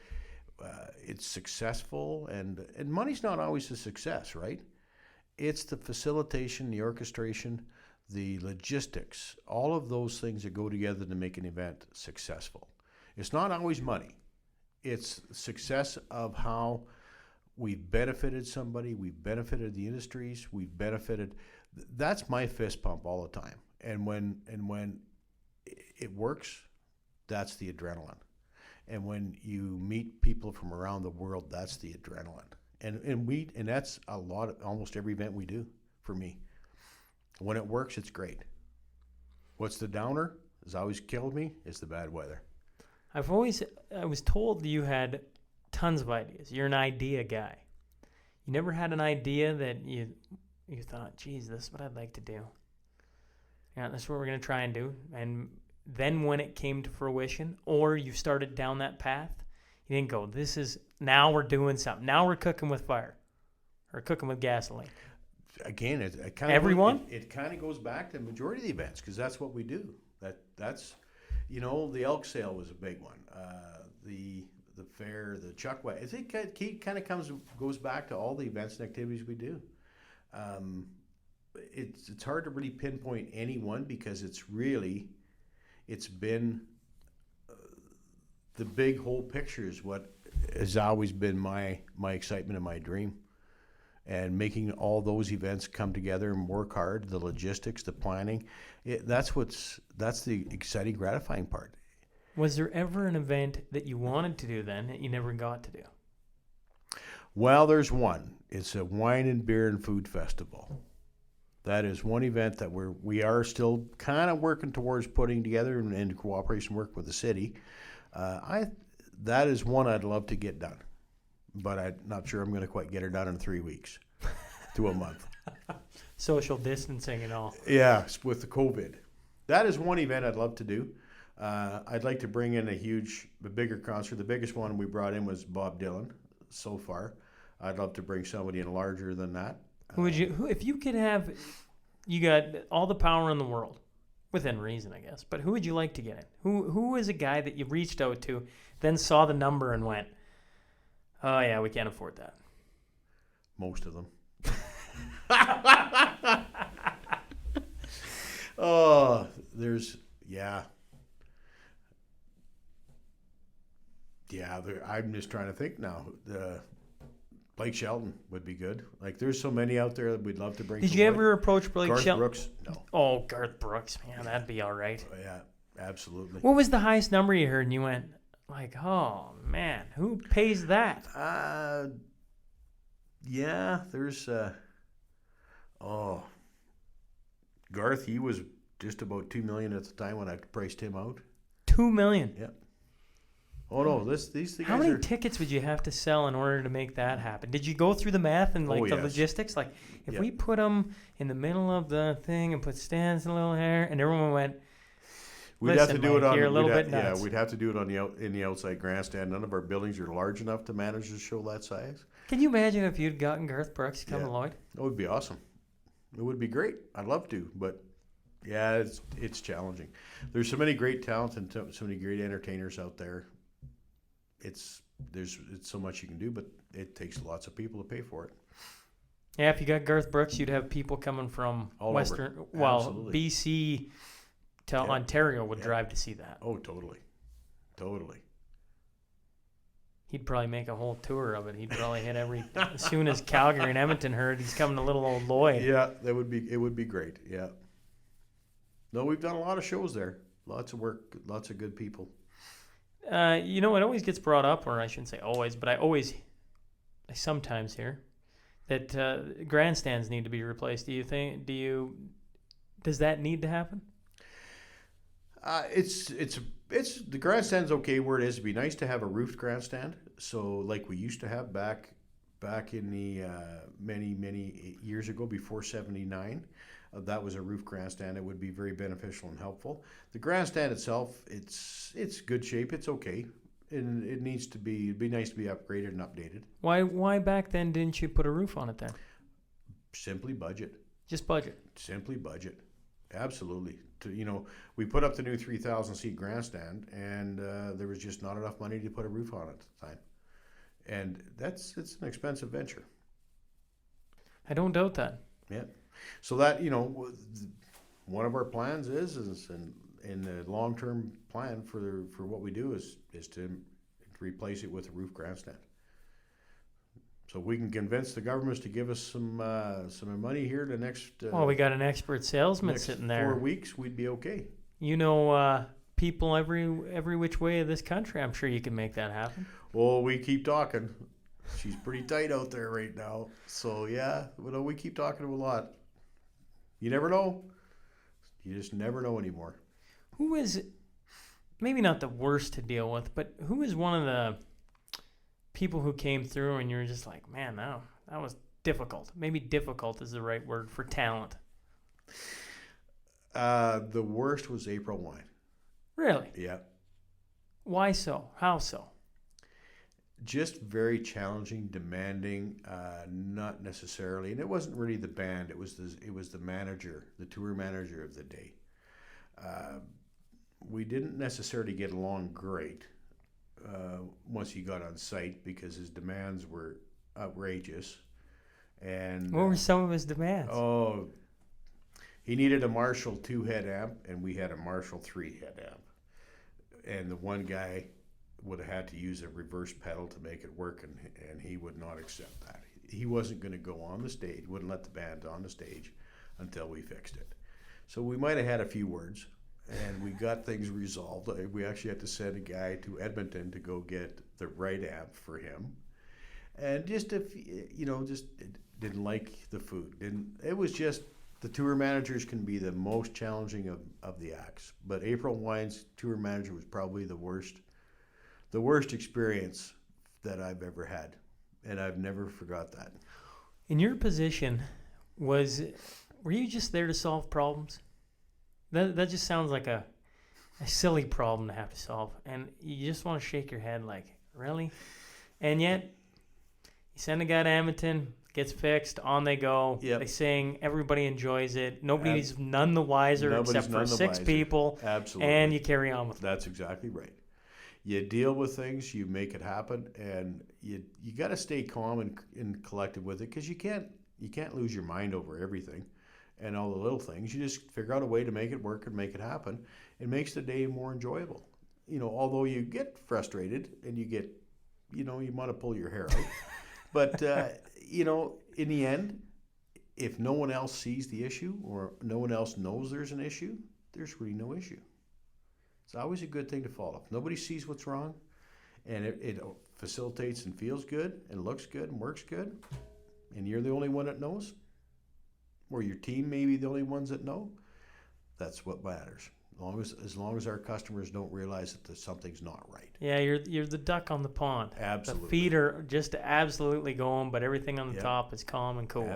it's successful, and money's not always a success, right? It's the facilitation, the orchestration, the logistics, all of those things that go together to make an event successful. It's not always money. It's success of how we've benefited somebody, we've benefited the industries, we've benefited. That's my fist pump all the time. And when it works, that's the adrenaline. And when you meet people from around the world, that's the adrenaline. And that's a lot of almost every event we do for me. When it works, it's great. What's the downer? Has always killed me. It's the bad weather. I was told you had tons of ideas. You're an idea guy. You never had an idea that you thought, geez, this is what I'd like to do. Yeah, that's what we're going to try and do. And then when it came to fruition, or you started down that path, you didn't go, now we're doing something. Now we're cooking with fire or cooking with gasoline. Again, it kind of it kind of goes back to the majority of the events because that's what we do. That's the elk sale was a big one. The fair, the chuck way. I think it kind of goes back to all the events and activities we do. It's hard to really pinpoint any one because it's been the big whole picture is what has always been my excitement and my dream. And making all those events come together and work hard, the logistics, the planning, that's the exciting, gratifying part. Was there ever an event that you wanted to do then that you never got to do? Well, there's one. It's a wine and beer and food festival. That is one event that we are still kind of working towards putting together and in cooperation work with the city. That is one I'd love to get done. But I'm not sure I'm going to quite get her done in 3 weeks to a month. Social distancing and all. Yeah, with the COVID. That is one event I'd love to do. I'd like to bring in a bigger concert. The biggest one we brought in was Bob Dylan so far. I'd love to bring somebody in larger than that. If you could have, you got all the power in the world, within reason, I guess, but who would you like to get in? Who is a guy that you reached out to, then saw the number and went, oh, yeah, we can't afford that? Most of them. Oh, I'm just trying to think now. Blake Shelton would be good. Like, there's so many out there that we'd love to bring. Did you ever approach Blake Shelton? Garth Brooks? No. Oh, Garth Brooks. Man, that'd be all right. Oh, yeah, absolutely. What was the highest number you heard and you went, like, oh, man, who pays that? Yeah, there's, Garth, he was just about $2 million at the time when I priced him out. $2 million? Yep. Oh no, these How guys many are. tickets would you have to sell in order to make that happen? Did you go through the math and like Oh, the yes. logistics? Like, if Yeah. we put them in the middle of the thing and put stands in a little hair, and everyone went, We'd have to "Listen, do it Mike, on. you're a little we'd bit ha- yeah, nuts." we'd have to do it on in the outside grandstand. None of our buildings are large enough to manage a show that size. Can you imagine if you'd gotten Garth Brooks to come Yeah. to Lloyd? It would be awesome. It would be great. I'd love to, but yeah, it's challenging. There's so many great talent and so many great entertainers out there. It's so much you can do, but it takes lots of people to pay for it. Yeah, if you got Garth Brooks, you'd have people coming from All Western, over. well, Absolutely. BC to Yeah. Ontario would Yeah. drive to see that. Oh, totally. He'd probably make a whole tour of it. He'd probably hit every as soon as Calgary and Edmonton heard he's coming to little old Lloyd. Yeah, it would be great. Yeah. No, we've done a lot of shows there. Lots of work, lots of good people. You know, it always gets brought up, or I shouldn't say always, but I sometimes hear that grandstands need to be replaced. Does that need to happen? It's the grandstand's okay where it is. It'd be nice to have a roofed grandstand, so like we used to have back in the many years ago before '79. That was a roof grandstand. It would be very beneficial and helpful. The grandstand itself, it's good shape. It's okay, and it needs to be. It'd be nice to be upgraded and updated. Why back then didn't you put a roof on it then? Simply budget. Just budget. Simply budget. Absolutely. We put up the new 3,000 seat grandstand, and there was just not enough money to put a roof on it at the time, and it's an expensive venture. I don't doubt that. Yeah. So that one of our plans is in the long term plan for what we do is to replace it with a roof grandstand. So we can convince the governments to give us some money here the next. Well, we got an expert salesman next sitting there. 4 weeks, we'd be okay. You know, people every which way of this country. I'm sure you can make that happen. Well, we keep talking. She's pretty tight out there right now. So yeah, we keep talking to a lot. You never know. You just never know anymore. Who is maybe not the worst to deal with, but who is one of the people who came through and you were just like, man, no, that was difficult. Maybe difficult is the right word for talent. The worst was April Wine. Really? Yeah. Why so? How so? Just very challenging, demanding. Not necessarily, and it wasn't really the band. It was the manager, the tour manager of the day. We didn't necessarily get along great once he got on site because his demands were outrageous. And What were some of his demands? Oh, he needed a Marshall 2-head amp, and we had a Marshall 3-head amp. And the one guy would have had to use a reverse pedal to make it work, and he would not accept that. He wasn't going to go on the stage, wouldn't let the band on the stage until we fixed it. So we might have had a few words, and we got things resolved. We actually had to send a guy to Edmonton to go get the right amp for him. And just didn't like the food. It was just, the tour managers can be the most challenging of the acts. But April Wine's tour manager was probably the worst experience that I've ever had. And I've never forgot that. In your position, were you just there to solve problems? That just sounds like a silly problem to have to solve. And you just want to shake your head like, really? And yet, you send a guy to Edmonton, gets fixed, on they go. Yep. They sing, everybody enjoys it. Nobody's none the wiser except for six people. Absolutely. And you carry on with it. That's exactly right. You deal with things, you make it happen, and you got to stay calm and collected with it, because you can't lose your mind over everything and all the little things. You just figure out a way to make it work and make it happen. It makes the day more enjoyable. Although you get frustrated and you want to pull your hair out. But, in the end, if no one else sees the issue or no one else knows there's an issue, there's really no issue. It's always a good thing to follow. If nobody sees what's wrong and it facilitates and feels good and looks good and works good, and you're the only one that knows, or your team may be the only ones that know, that's what matters. As long as our customers don't realize that something's not right. Yeah, you're the duck on the pond. Absolutely. The feet are just absolutely going, but everything on the top is calm and cool.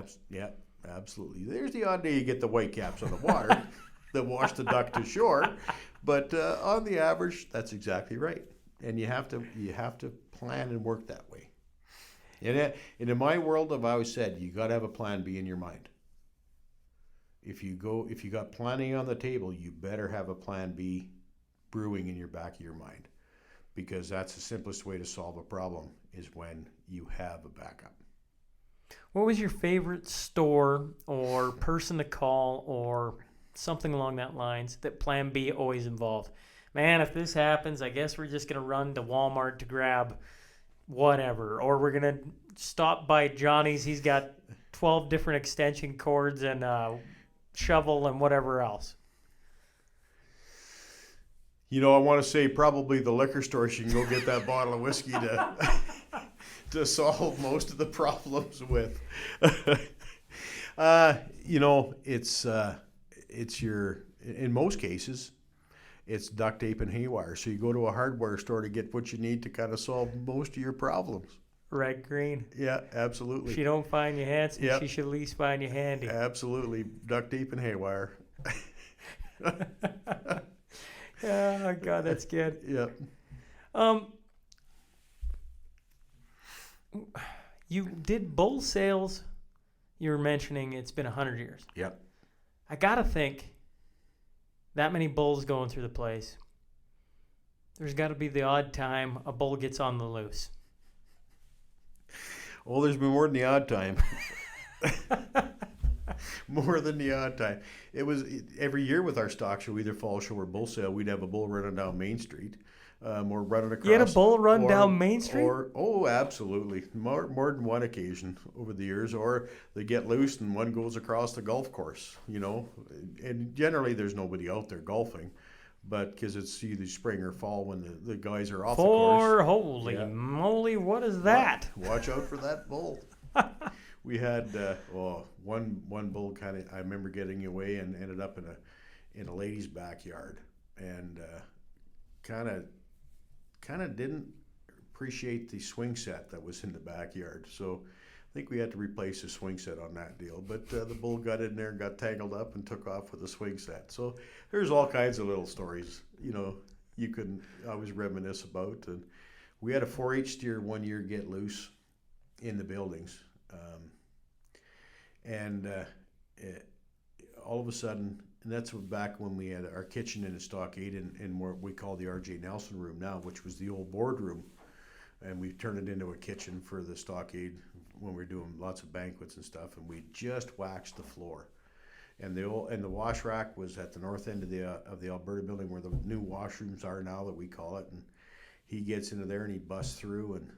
Absolutely. There's the odd day you get the white caps on the water that wash the duck to shore, but on the average, that's exactly right. And you have to plan and work that way. And in my world, I've always said you got to have a plan B in your mind. If you got planning on the table, you better have a plan B brewing in your back of your mind, because that's the simplest way to solve a problem is when you have a backup. What was your favorite store or person to call or something along that lines that plan B always involved? Man, if this happens, I guess we're just going to run to Walmart to grab whatever, or we're going to stop by Johnny's. He's got 12 different extension cords and shovel and whatever else. You know, I want to say probably the liquor store. You can go get that bottle of whiskey to solve most of the problems with. You know, it's in most cases, it's duct tape and haywire. So you go to a hardware store to get what you need to kind of solve most of your problems. Red, green. Yeah, absolutely. If you don't find you handsome, she should at least find you handy. Absolutely. Duct tape and haywire. Oh, God, that's good. Yep. You did bull sales. You were mentioning it's been 100 years. Yep. I got to think that many bulls going through the place. There's got to be the odd time a bull gets on the loose. Well, there's been more than the odd time. More than the odd time. It was every year with our stock show, either fall show or bull sale, we'd have a bull running down Main Street, or running across. You had a bull run down Main Street? Oh, absolutely. More than one occasion over the years. Or they get loose and one goes across the golf course, you know. And generally there's nobody out there golfing, but because it's either spring or fall when the guys are off the course. Holy moly, what is that? Watch out for that bull. We had one bull I remember getting away and ended up in a lady's backyard, and kind of didn't appreciate the swing set that was in the backyard. So I think we had to replace the swing set on that deal. But the bull got in there, got tangled up, and took off with the swing set. So there's all kinds of little stories, you know, you can always reminisce about. And we had a 4-H steer one year get loose in the buildings. All of a sudden, and that's back when we had our kitchen in a stockade in what we call the R.J. Nelson room now, which was the old boardroom. And we turned it into a kitchen for the stockade when we were doing lots of banquets and stuff. And we just waxed the floor. And the wash rack was at the north end of the Alberta building where the new washrooms are now, that we call it. And he gets into there and he busts through and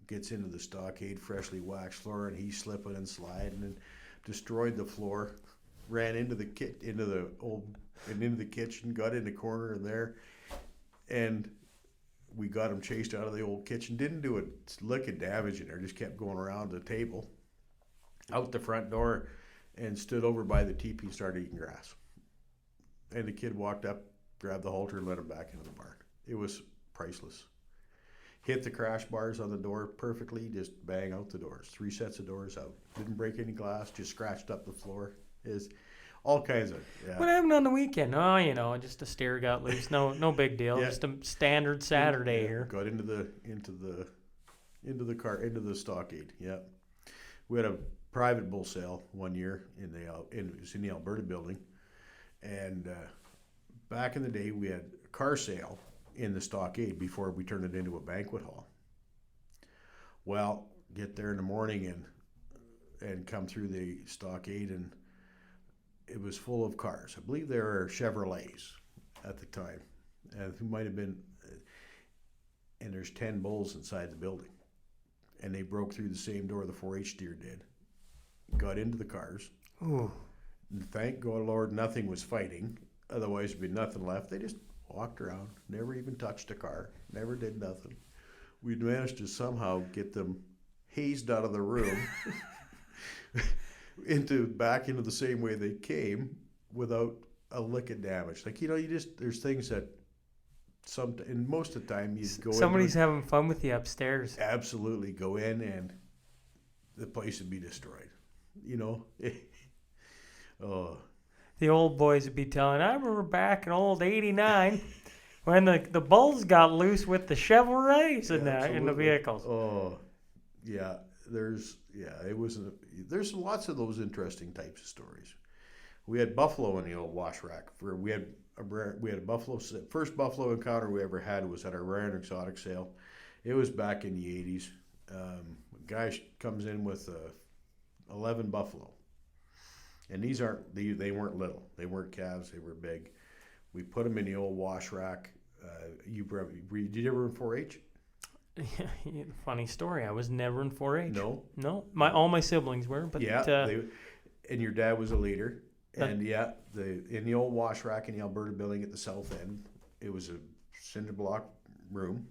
gets into the stockade, freshly waxed floor, and he's slipping and sliding and destroyed the floor, ran into the kitchen, got in the corner in there, and we got him chased out of the old kitchen. Didn't do a lick of damage in there, just kept going around the table, out the front door, and stood over by the teepee and started eating grass. And the kid walked up, grabbed the halter, and let him back into the barn. It was priceless. Hit the crash bars on the door perfectly, just bang out the doors. 3 sets of doors out. Didn't break any glass, just scratched up the floor. Is all kinds of. Yeah. What happened on the weekend? Oh, you know, just a steer got loose. No big deal. Just a standard Saturday here. Got into the stockade. Yeah. We had a private bull sale one year it was in the Alberta building, and back in the day we had a car sale in the stockade before we turned it into a banquet hall. Well, get there in the morning and come through the stockade, and it was full of cars. I believe there were Chevrolets at the time, and who might have been. And there's 10 bulls inside the building, and they broke through the same door the 4-H steer did. Got into the cars. Ooh. And thank God, Lord, nothing was fighting. Otherwise, there'd be nothing left. They just walked around, never even touched a car, never did nothing. We'd managed to somehow get them hazed out of the room back into the same way they came without a lick of damage. Like, there's things that and most of the time you go Somebody's having fun with you upstairs. absolutely go in and the place would be destroyed. Oh, The old boys would be telling, I remember back in old 89 when the bulls got loose with the Chevrolets in the absolutely. vehicles. Oh, yeah. There's lots of those interesting types of stories. We had buffalo in the old wash rack. We had a buffalo. First buffalo encounter we ever had was at our rare and exotic sale. It was back in the 80s. A guy comes in with 11 buffalo, and they weren't little. They weren't calves. They were big. We put them in the old wash rack. Did you ever in 4-H? Funny story. I was never in 4-H. No. All my siblings were, but and your dad was a leader. And in the old wash rack in the Alberta building at the south end, it was a cinder block room.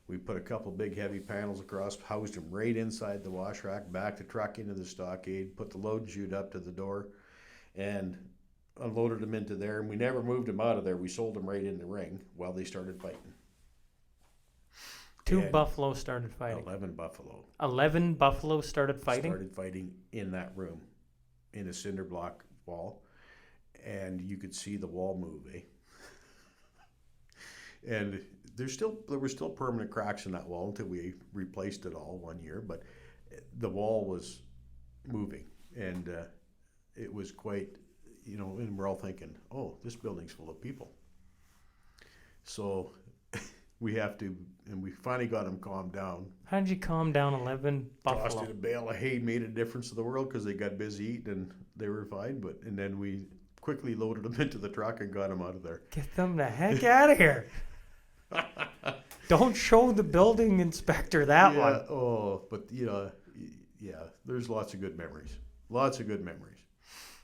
We put a couple big heavy panels across, housed them right inside the wash rack, backed the truck into the stockade, put the load chute up to the door, and unloaded them into there. And we never moved them out of there. We sold them right in the ring while they started fighting. Two buffalo started fighting. 11 buffalo. 11 buffalo started fighting? Started fighting in that room, in a cinder block wall, and you could see the wall move, and there were still permanent cracks in that wall until we replaced it all one year, but the wall was moving, and it was quite, and we're all thinking, oh, this building's full of people. So we finally got them calmed down. How did you calm down 11 buffalo? Tossed in a bale of hay, made a difference to the world because they got busy eating and they were fine. And then we quickly loaded them into the truck and got them out of there. Get them the heck out of here. Don't show the building inspector that one. Oh, but there's lots of good memories. Lots of good memories.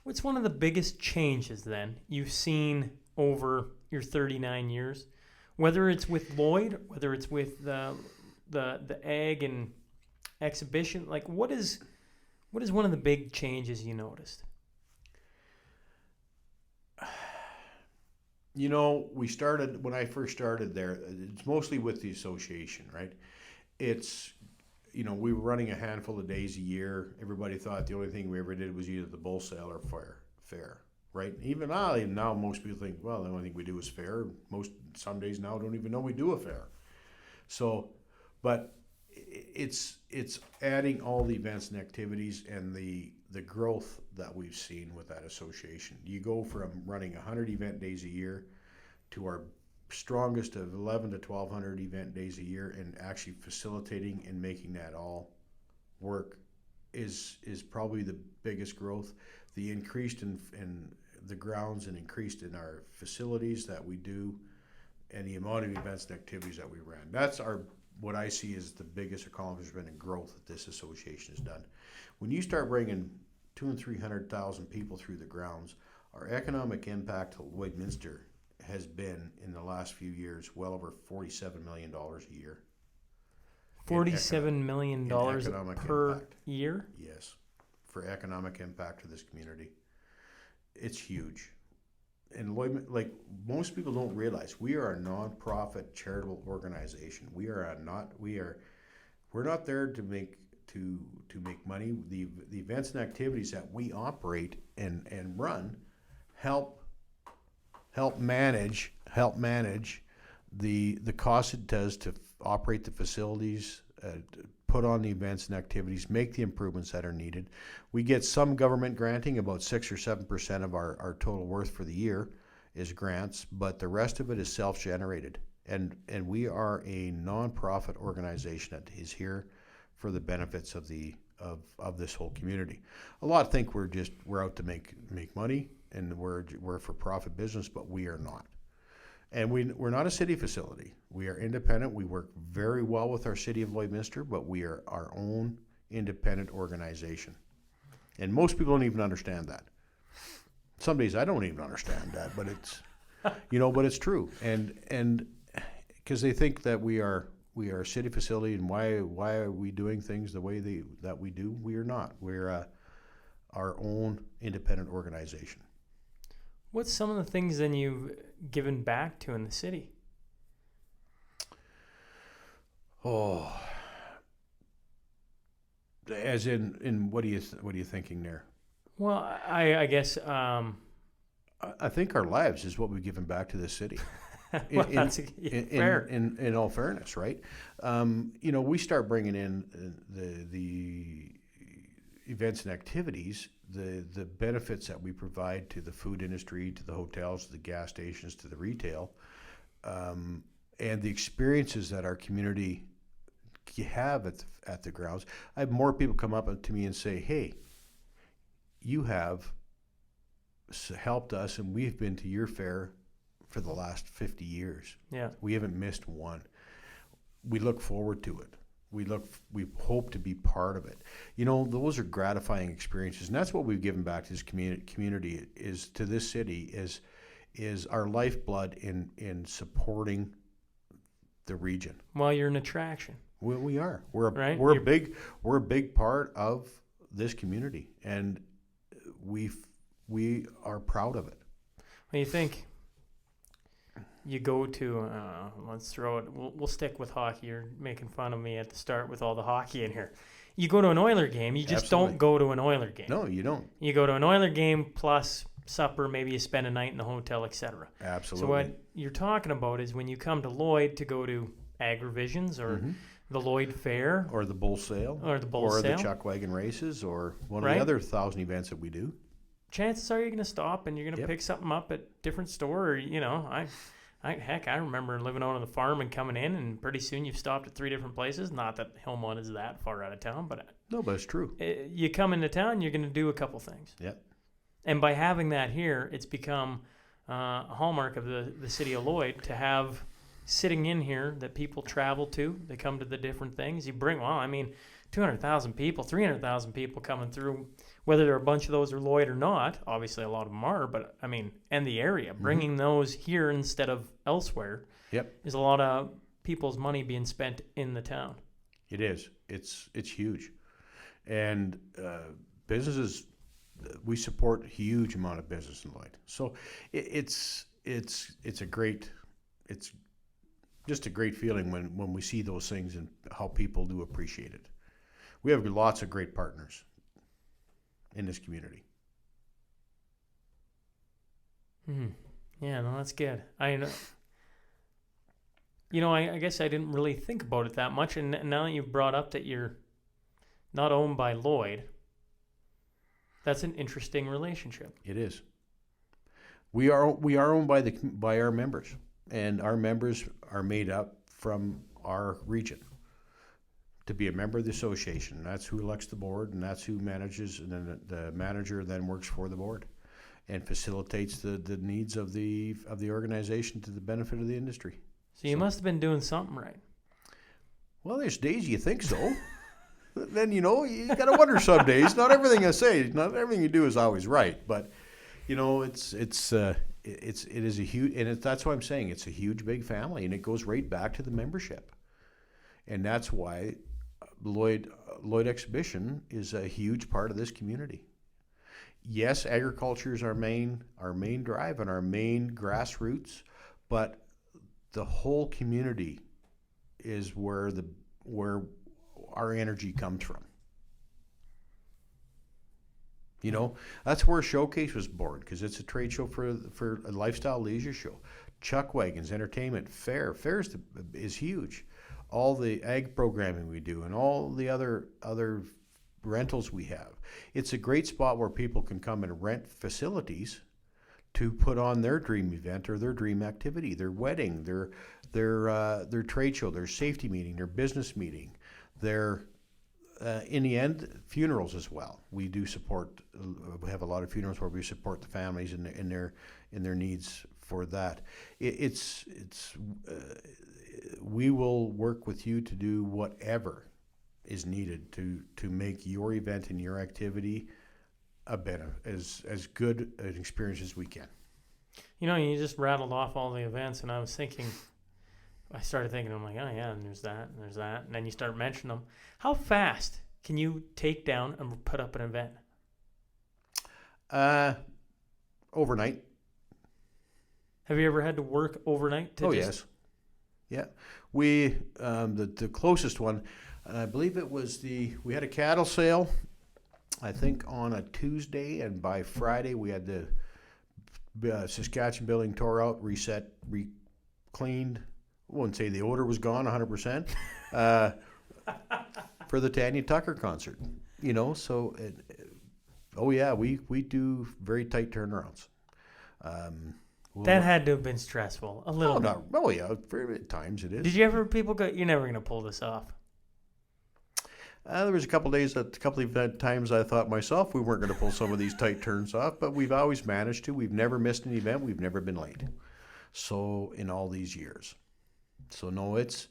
What's one of the biggest changes then you've seen over your 39 years? Whether it's with Lloyd, whether it's with the Ag and exhibition, like what is one of the big changes you noticed? When I first started there, it's mostly with the association, right? It's, we were running a handful of days a year. Everybody thought the only thing we ever did was either the bull sale or fair. Right? Even now, most people think, well, the only thing we do is fair. Some days now don't even know we do a fair. So, but it's adding all the events and activities and the growth that we've seen with that association. You go from running 100 event days a year to our strongest of 11 to 1,200 event days a year, and actually facilitating and making that all work is probably the biggest growth. The increased in the grounds and increased in our facilities that we do, and the amount of events and activities that we ran. That's what I see as the biggest accomplishment and growth that this association has done. When you start bringing 200,000 and 300,000 people through the grounds, our economic impact to Lloydminster has been in the last few years well over $47 million a year. $47 million per impact. Year? Yes, for economic impact to this community. It's huge. And most people don't realize, we are a non-profit charitable organization. We're not there to make money. The events and activities that we operate and run help manage the cost it does to operate the facilities, put on the events and activities, make the improvements that are needed. We get some government granting, about 6 or 7% of our total worth for the year is grants, but the rest of it is self-generated. And we are a non-profit organization that is here for the benefits of this whole community. A lot think we're out to make money and we're for profit business, but we are not. And we're not a city facility. We are independent. We work very well with our city of Lloydminster, but we are our own independent organization. And most people don't even understand that. Some days I don't even understand that, but it's true. And because they think that we are a city facility, and why are we doing things the way that we do? We are not. We're our own independent organization. What's some of the things then you've given back to in the city? Oh, as in what are you thinking there? Well, I guess I think our lives is what we've given back to this city. well, that's fair. In all fairness, right? We start bringing in the events and activities, the benefits that we provide to the food industry, to the hotels, to the gas stations, to the retail, and the experiences that our community have at the grounds. I have more people come up to me and say, "Hey, you have helped us, and we've been to your fair for the last 50 years. Yeah. We haven't missed one. We look forward to it. We hope to be part of it." Those are gratifying experiences, and that's what we've given back to this community, is to this city, is our lifeblood in supporting the region. Well, you're an attraction. We are. We're a big part of this community, and we are proud of it. When you think you go to, let's throw it, we'll stick with hockey. You're making fun of me at the start with all the hockey in here. You go to an Oiler game, you just Absolutely. don't go to an Oiler game. No, you don't. You go to an Oiler game plus supper, maybe you spend a night in the hotel, etc. Absolutely. So what you're talking about is when you come to Lloyd to go to Agri-Visions or the Lloyd Fair or the bull sale or the bull or sale, the chuck wagon races or one of Right. the other 1,000 events that we do. chances are you're going to stop and you're going to Yep. pick something up at different store. Or, I remember living out on the farm and coming in, and pretty soon you've stopped at 3 different places. Not that Hillmont is that far out of town, but No, but it's true. you come into town, you're going to do a couple things. Yep. And by having that here, it's become a hallmark of the city of Lloyd to have sitting in here that people travel to. They come to the different things. You bring, 200,000 people, 300,000 people coming through, whether there are a bunch of those are Lloyd or not. Obviously, a lot of them are, but and the area. Bringing those here instead of elsewhere Yep. is a lot of people's money being spent in the town. It is. It's huge, and businesses. We support a huge amount of business in Lloyd, so it's just a great feeling when we see those things and how people do appreciate it. We have lots of great partners in this community. Yeah, no, that's good. I guess I didn't really think about it that much, and now that you've brought up that you're not owned by Lloyd, that's an interesting relationship. It is. We are owned by our members, and our members are made up from our region. To be a member of the association, that's who elects the board, and that's who manages, and then the manager then works for the board and facilitates the needs of the organization to the benefit of the industry. So you must have been doing something right. Well, there's days you think so. Then you got to wonder some days. Not everything you do is always right, but it is a huge, and that's why I'm saying it's a huge, big family, and it goes right back to the membership, and that's why Lloyd Exhibition is a huge part of this community. Yes, agriculture is our main drive and our main grassroots, but the whole community is where our energy comes from. That's where Showcase was born, because it's a trade show for a lifestyle leisure show. Chuck wagons, entertainment, fair is huge. All the ag programming we do, and all the other rentals we have. It's a great spot where people can come and rent facilities to put on their dream event or their dream activity, their wedding, their trade show, their safety meeting, their business meeting, their in the end, funerals as well. We do support. We have a lot of funerals where we support the families in their needs for that. We will work with you to do whatever is needed to make your event and your activity as good an experience as we can. You just rattled off all the events, and I started thinking, I'm like, oh yeah, and there's that, and then you start mentioning them. How fast can you take down and put up an event? Overnight. Have you ever had to work overnight? Yes. Yeah. We, the closest one, I believe it was we had a cattle sale, I think on a Tuesday, and by Friday we had the Saskatchewan building tore out, reset, cleaned. I wouldn't say the odor was gone 100%, for the Tanya Tucker concert, so we do very tight turnarounds. That had to have been stressful, a little bit. At times it is. Did you ever, people go, you're never going to pull this off? There was a couple of times I thought myself we weren't going to pull some of these tight turns off, but we've always managed to. We've never missed an event. We've never been late. So in all these years. So no, it's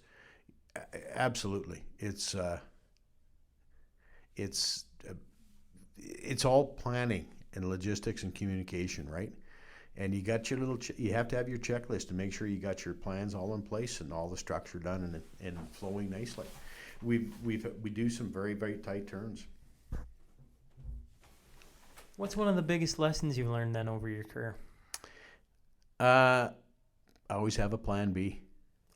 absolutely. It's all planning and logistics and communication, right? And you got your you have to have your checklist to make sure you got your plans all in place and all the structure done and flowing nicely. We do some very, very tight turns. What's one of the biggest lessons you've learned then over your career? I always have a plan B.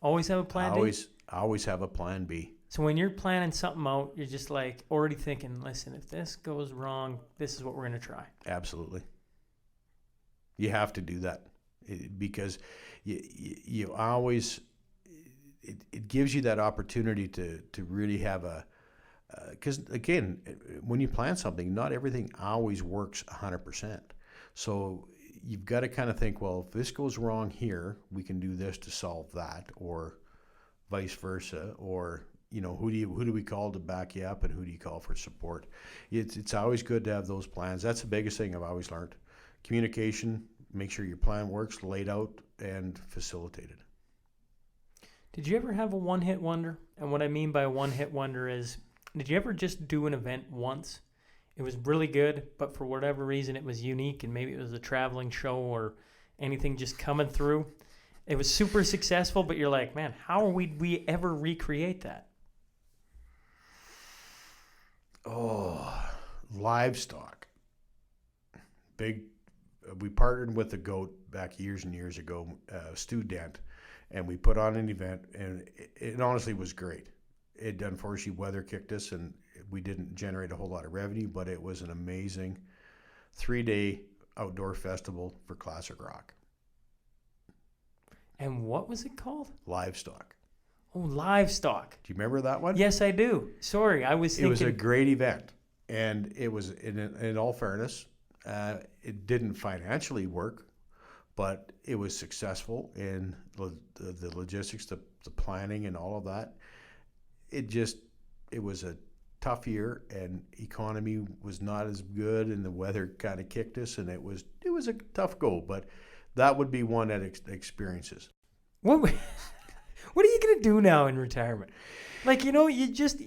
Always have a plan B? I always have a plan B. So when you're planning something out, you're just like already thinking, listen, if this goes wrong, this is what we're going to try. Absolutely. You have to do that because you always, it gives you that opportunity to really have because again, when you plan something, not everything always works 100%. So you've got to kind of think, well, if this goes wrong here, we can do this to solve that, or vice versa, or who do we call to back you up, and who do you call for support? It's always good to have those plans. That's the biggest thing I've always learned. Communication, make sure your plan works, laid out and facilitated. Did you ever have a one-hit wonder? And what I mean by a one-hit wonder is, did you ever just do an event once? It was really good, but for whatever reason it was unique, and maybe it was a traveling show or anything just coming through. It was super successful, but you're like, man, how would we ever recreate that? Oh, livestock. We partnered with the goat back years and years ago, Stu Dent, and we put on an event, and it honestly was great. It unfortunately weather kicked us, and we didn't generate a whole lot of revenue, but it was an amazing 3-day outdoor festival for classic rock. And what was it called? Livestock. Oh, Livestock. Do you remember that one? Yes, I do. Sorry, I was thinking. It was a great event, and it was, in all fairness, it didn't financially work, but it was successful in the logistics, the planning, and all of that. It was a tough year, and economy was not as good, and the weather kind of kicked us, and it was a tough go, but that would be one that experiences. What are you going to do now in retirement? Like, you just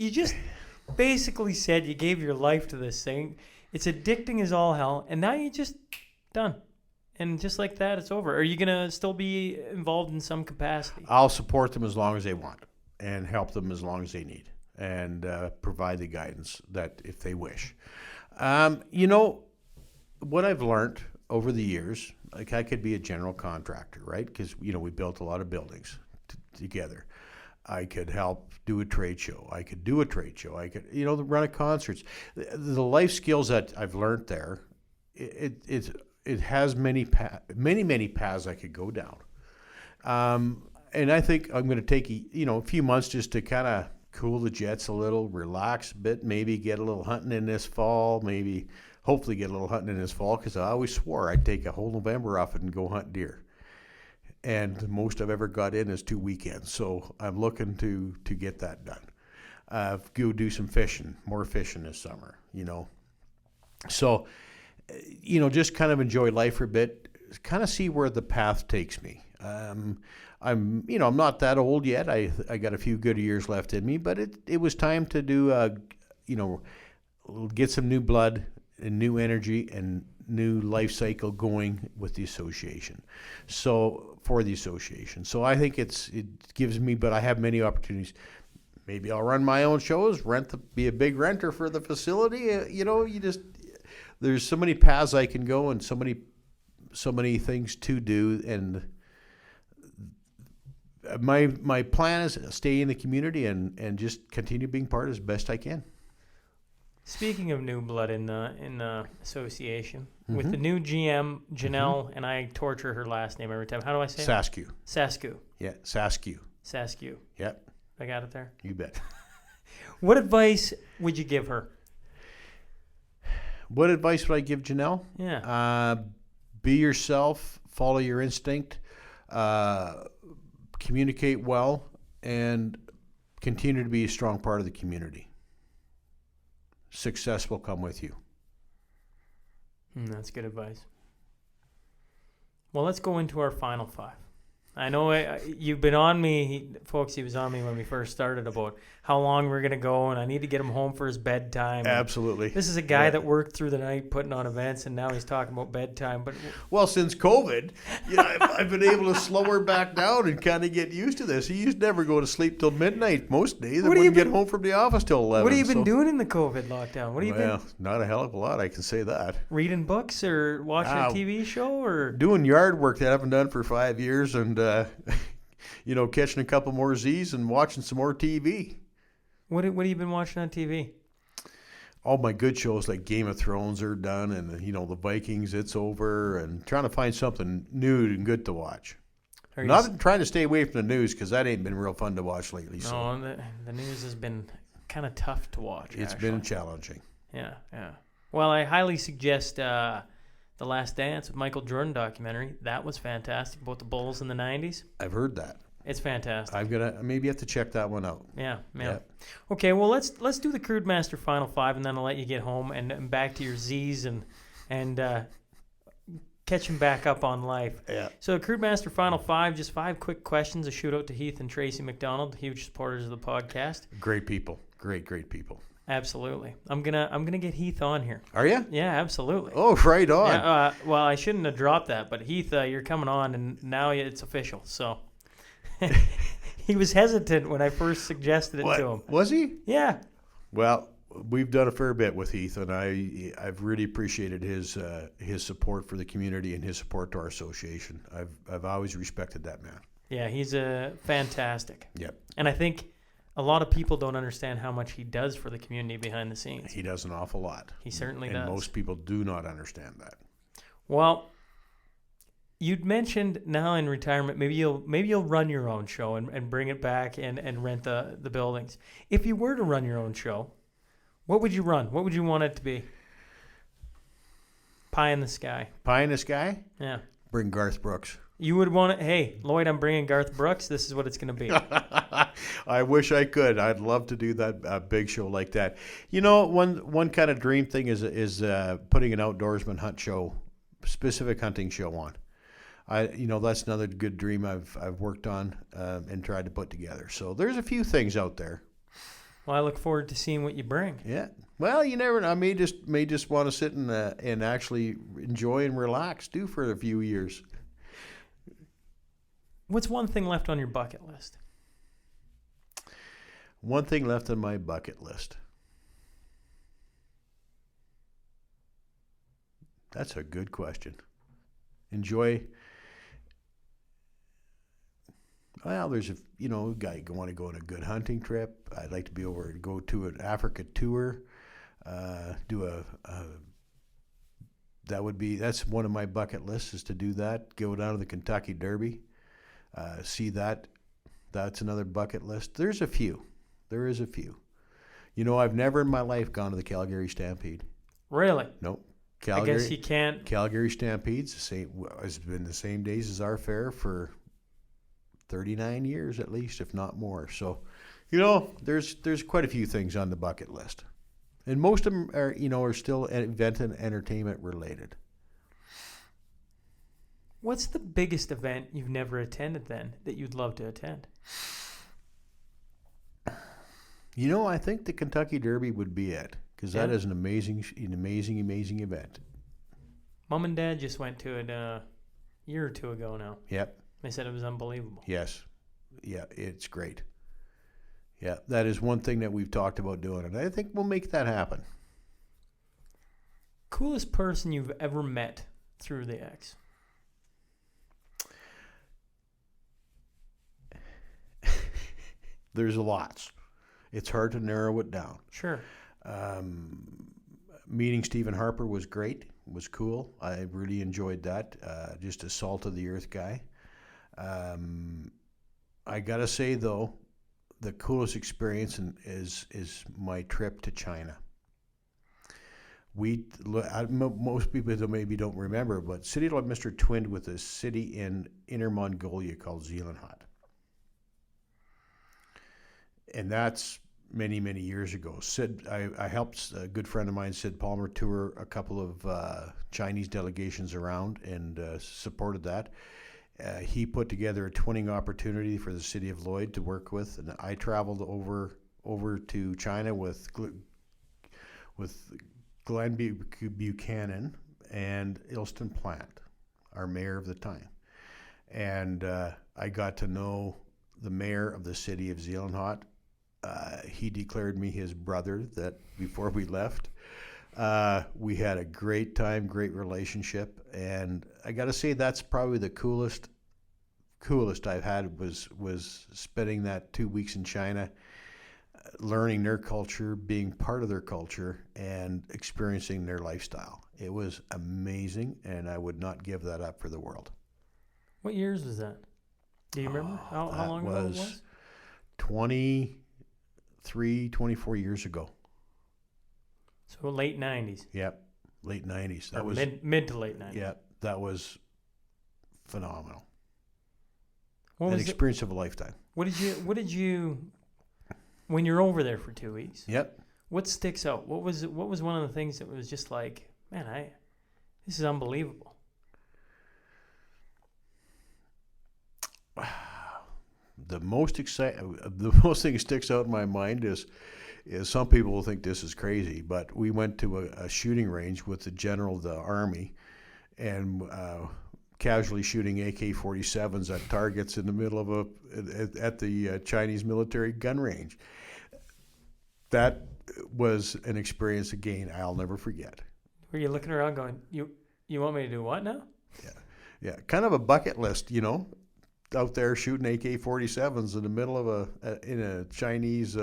basically said you gave your life to this thing. It's addicting as all hell, and now you're just done. And just like that, it's over. Are you going to still be involved in some capacity? I'll support them as long as they want and help them as long as they need, and provide the guidance that if they wish. What I've learned over the years, like I could be a general contractor, right? Because, we built a lot of buildings together. I could help do a trade show. I could do a trade show. I could, run a concerts. The life skills that I've learned there, it has many paths I could go down. And I think I'm going to take a few months just to kind of cool the jets a little, relax a bit, maybe get a little hunting in this fall, hopefully get a little hunting in this fall, because I always swore I'd take a whole November off and go hunt deer. And the most I've ever got in is 2 weekends, so I'm looking to get that done. Go do some fishing, more fishing this summer, So, just kind of enjoy life for a bit, kind of see where the path takes me. I'm not that old yet. I got a few good years left in me, but it was time to do, get some new blood and new energy and new life cycle going with the association. For the association. So I think it gives me, but I have many opportunities. Maybe I'll run my own shows, be a big renter for the facility. There's so many paths I can go and so many things to do, and my plan is stay in the community and just continue being part as best I can. Speaking of new blood in the association, with the new GM Janelle, and I torture her last name every time. How do I say it? Saskew. Saskew. Yeah, Saskew. Saskew. Yep. I got it there. You bet. What advice would you give her? What advice would I give Janelle? Yeah. Be yourself. Follow your instinct. Communicate well, and continue to be a strong part of the community. Success will come with you. That's good advice. Well, let's go into our final five. I know you've been on me, folks. He was on me when we first started about how long we're going to go, and I need to get him home for his bedtime. Absolutely. This is a guy that worked through the night putting on events, and now he's talking about bedtime. But well, since COVID, I've been able to slow her back down and kind of get used to this. He used to never go to sleep till midnight most days. I wouldn't get home from the office till 11. What have you been doing in the COVID lockdown? What have you been? Not a hell of a lot, I can say that. Reading books or watching a TV show or doing yard work that I haven't done for 5 years, and catching a couple more Z's and watching some more TV. What have you been watching on TV? All my good shows like Game of Thrones are done, and the Vikings, it's over, and trying to find something new and good to watch. Not trying to stay away from the news, because that ain't been real fun to watch lately. No, the news has been kind of tough to watch. It's been challenging. Yeah. Well, I highly suggest The Last Dance with Michael Jordan documentary. That was fantastic, about the Bulls in the 90s. I've heard that. It's fantastic. I'm gonna maybe have to check that one out. Yeah. Okay, well let's do the Crude Master Final Five, and then I'll let you get home and back to your Z's and catch him back up on life. Yeah. So Crude Master Final Five, just 5 quick questions. A shoot out to Heath and Tracy McDonald, huge supporters of the podcast. Great people. Great people. Absolutely. I'm gonna get Heath on here. Are you? Yeah, absolutely. Oh, right on. Yeah, well, I shouldn't have dropped that, but Heath, you're coming on, and now it's official. So he was hesitant when I first suggested it to him. Was he? Yeah. Well, we've done a fair bit with Heath, and I've really appreciated his support for the community and his support to our association. I've always respected that man. Yeah, he's fantastic. Yep. And I think a lot of people don't understand how much he does for the community behind the scenes. He does an awful lot. He certainly does. And most people do not understand that. Well, you'd mentioned now in retirement, maybe you'll run your own show and bring it back and rent the buildings. If you were to run your own show, what would you run? What would you want it to be? Pie in the sky. Pie in the sky? Yeah. Bring Garth Brooks. You would want it. Hey, Lloyd, I'm bringing Garth Brooks. This is what it's going to be. I wish I could. I'd love to do that big show like that. One kind of dream thing is putting an outdoorsman hunt show, specific hunting show on. That's another good dream I've worked on and tried to put together. So there's a few things out there. Well, I look forward to seeing what you bring. Yeah. Well, you never know. I may just want to sit and actually enjoy and relax too for a few years. What's one thing left on your bucket list? One thing left on my bucket list. That's a good question. Enjoy. Well, there's guy want to go on a good hunting trip. I'd like to be able to go to an Africa tour. That's one of my bucket lists, is to do that. Go down to the Kentucky Derby. See that. That's another bucket list. There is a few. I've never in my life gone to the Calgary Stampede. Really? Nope. I guess you can't. Calgary Stampede's has been the same days as our fair for 39 years at least, if not more. So, there's quite a few things on the bucket list, and most of them are still event and entertainment related. What's the biggest event you've never attended then that you'd love to attend? I think the Kentucky Derby would be it, because that is an amazing event. Mom and Dad just went to it a year or two ago now. Yep. They said it was unbelievable. Yes. Yeah, it's great. Yeah, that is one thing that we've talked about doing, and I think we'll make that happen. Coolest person you've ever met through the X? There's lots. It's hard to narrow it down. Sure. Meeting Stephen Harper was great. It was cool. I really enjoyed that. Just a salt of the earth guy. I gotta say though, the coolest experience is my trip to China. Most people maybe don't remember, but City Lloydminster twinned with a city in Inner Mongolia called Zealandhut. And that's many, many years ago. I helped a good friend of mine, Sid Palmer, tour a couple of Chinese delegations around and supported that. He put together a twinning opportunity for the city of Lloyd to work with, and I traveled over to China with Glenn Buchanan and Ilston Plant, our mayor of the time. And I got to know the mayor of the city of Zealandhut. He declared me his brother that before we left. We had a great time, great relationship, and I got to say that's probably the coolest I've had was spending that 2 weeks in China, learning their culture, being part of their culture, and experiencing their lifestyle. It was amazing, and I would not give that up for the world. What years was that? Do you remember how long ago it was? 23, 24 years ago. So late 90s. Yep, late 90s. That Or was mid to late 90s. Yeah, that was phenomenal. What An was experience of a lifetime. What did you when you're over there for 2 weeks? Yep. What sticks out? What was one of the things that was just like, man, this is unbelievable. The most thing that sticks out in my mind is some people will think this is crazy, but we went to a shooting range with the general of the army, and casually shooting AK-47s at targets in the middle of at the Chinese military gun range. That was an experience again I'll never forget. Were you looking around going, you want me to do what now? Yeah, kind of a bucket list, out there shooting AK-47s in the middle of a Chinese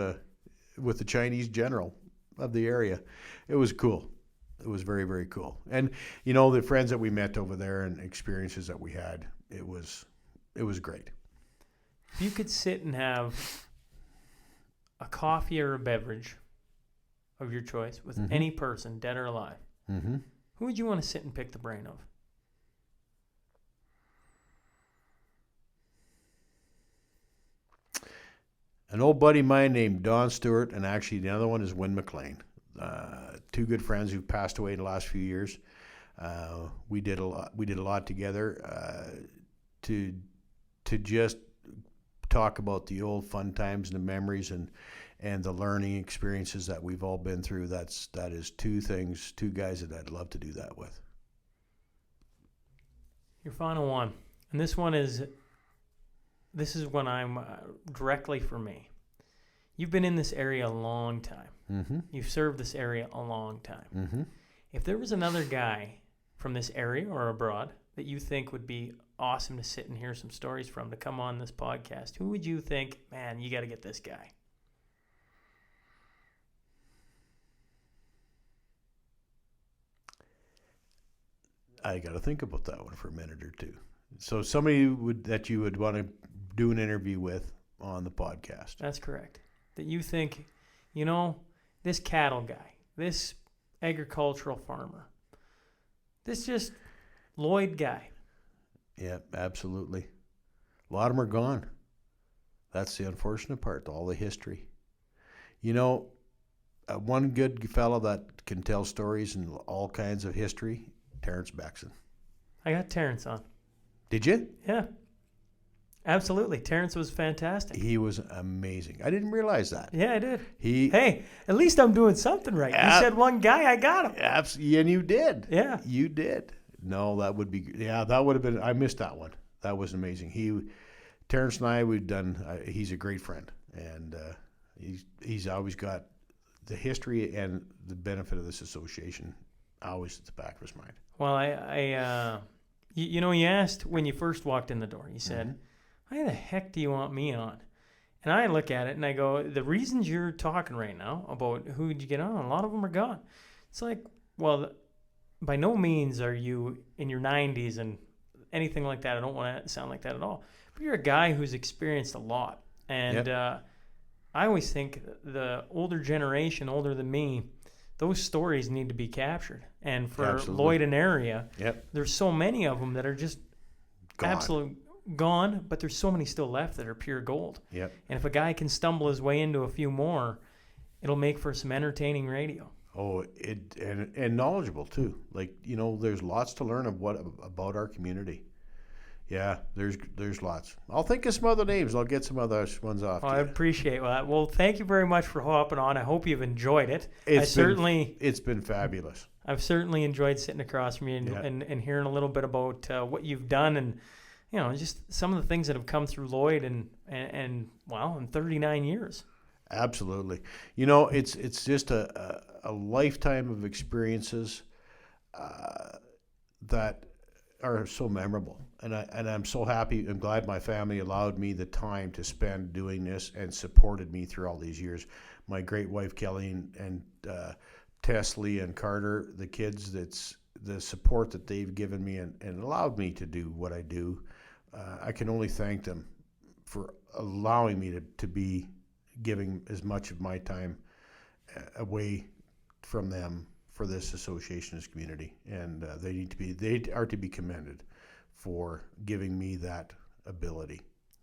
with the Chinese general of the area. It was cool. It was very, very cool. And the friends that we met over there and experiences that we had, it was great. If you could sit and have a coffee or a beverage of your choice with any person, dead or alive, who would you want to sit and pick the brain of? An old buddy of mine named Don Stewart, and actually the other one is Wynn McLean. Two good friends who've passed away in the last few years. We did a lot together to just talk about the old fun times and the memories and the learning experiences that we've all been through. That is two guys that I'd love to do that with. Your final one, and this is when I'm directly for me. You've been in this area a long time. You've served this area a long time. If there was another guy from this area or abroad that you think would be awesome to sit and hear some stories from, to come on this podcast, who would you think, man, you got to get this guy? I got to think about that one for a minute or two. So somebody that you would want to do an interview with on the podcast. That's correct. That you think, this cattle guy, this agricultural farmer, this just Lloyd guy. Yeah, absolutely. A lot of them are gone. That's the unfortunate part, all the history. One good fellow that can tell stories and all kinds of history, Terrence Bexon. I got Terrence on. Did you? Yeah. Absolutely. Terrence was fantastic. He was amazing. I didn't realize that. Yeah, I did. Hey, at least I'm doing something right. You said one guy, I got him. Absolutely, and you did. Yeah. You did. No, that would have been, I missed that one. That was amazing. Terrence and I, we've done, he's a great friend, and he's always got the history and the benefit of this association always at the back of his mind. Well, you asked when you first walked in the door, you said, why the heck do you want me on? And I look at it and I go, the reasons you're talking right now about who did you get on, a lot of them are gone. It's like, well, by no means are you in your 90s and anything like that. I don't want to sound like that at all. But you're a guy who's experienced a lot. And I always think the older generation, older than me, those stories need to be captured. And for Lloyd and area, there's so many of them that are just absolutely gone, but there's so many still left that are pure gold. And if a guy can stumble his way into a few more, it'll make for some entertaining radio. Oh, and knowledgeable too. Like, there's lots to learn about our community. Yeah, there's lots. I'll think of some other names. I'll get some other ones off. I appreciate that. Well, thank you very much for hopping on. I hope you've enjoyed it. It's been fabulous. I've certainly enjoyed sitting across from you and hearing a little bit about what you've done and just some of the things that have come through Lloyd and in 39 years. Absolutely. It's just a lifetime of experiences that are so memorable. And I'm so happy and glad my family allowed me the time to spend doing this and supported me through all these years. My great wife, Kelly, and Tess, Lee, and Carter, the kids, that's the support that they've given me and allowed me to do what I do. I can only thank them for allowing me to be giving as much of my time away from them for this association, this community, and they are to be commended for giving me that ability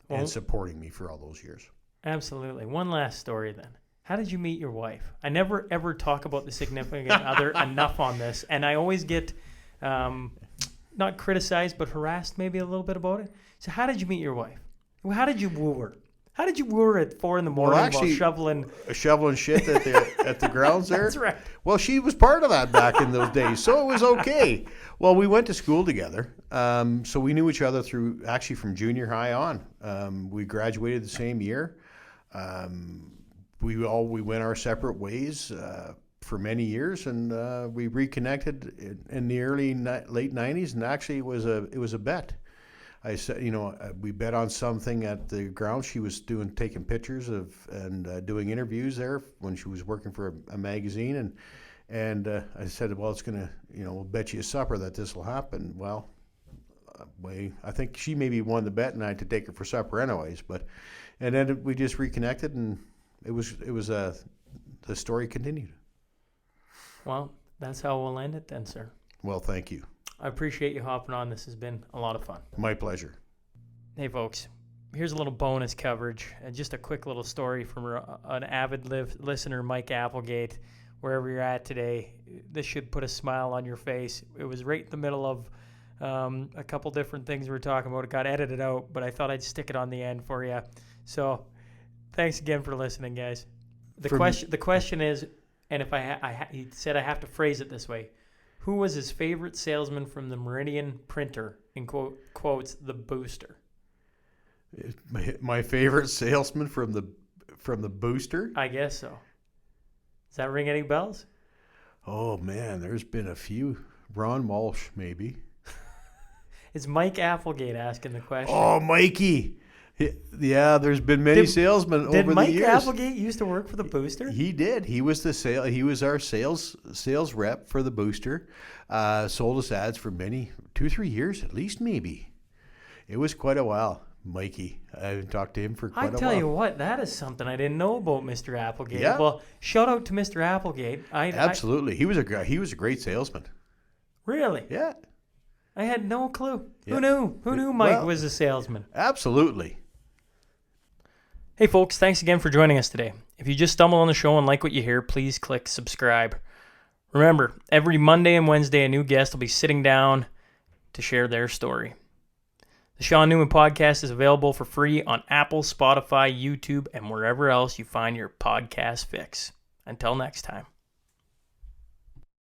and supporting me for all those years. Absolutely. One last story then. How did you meet your wife? I never ever talk about the significant other enough on this, and I always get not criticized but harassed maybe a little bit about it. So how did you meet your wife? How did you woo her? How did you woo her at 4 a.m. while shoveling shit at the grounds there? That's right. Well, she was part of that back in those days, so it was okay. Well, we went to school together, so we knew each other from junior high on. We graduated the same year. We went our separate ways for many years, and we reconnected in the late 90s, and actually it was a bet. I said, we bet on something at the ground. She was taking pictures and doing interviews there when she was working for a magazine, and I said, well, it's gonna, we'll bet you a supper that this will happen. Well, I think she maybe won the bet, and I had to take her for supper anyways. And then we just reconnected, and the story continued. Well, that's how we'll end it then, sir. Well, thank you. I appreciate you hopping on. This has been a lot of fun. My pleasure. Hey, folks, here's a little bonus coverage. Just a quick little story from an avid listener, Mike Applegate. Wherever you're at today, this should put a smile on your face. It was right in the middle of a couple different things we were talking about. It got edited out, but I thought I'd stick it on the end for you. So thanks again for listening, guys. The question is, and if he said I have to phrase it this way, who was his favorite salesman from the Meridian printer, in quotes, the Booster? My favorite salesman from the Booster? I guess so. Does that ring any bells? Oh, man, there's been a few. Ron Walsh, maybe. It's Mike Applegate asking the question. Oh, Mikey. Yeah, there's been many salesmen over the years. Did Mike Applegate used to work for the Booster? He did. He was our sales rep for the Booster. Sold us ads for 2-3 years at least, maybe. It was quite a while. Mikey, I haven't talked to him for quite a while. I tell you what, that is something I didn't know about Mr. Applegate. Yeah. Well, shout out to Mr. Applegate. Absolutely, he was a great salesman. Really? Yeah. I had no clue. Yeah. Who knew Mike was a salesman? Absolutely. Hey folks, thanks again for joining us today. If you just stumbled on the show and like what you hear, please click subscribe. Remember, every Monday and Wednesday, a new guest will be sitting down to share their story. The Sean Newman Podcast is available for free on Apple, Spotify, YouTube, and wherever else you find your podcast fix. Until next time.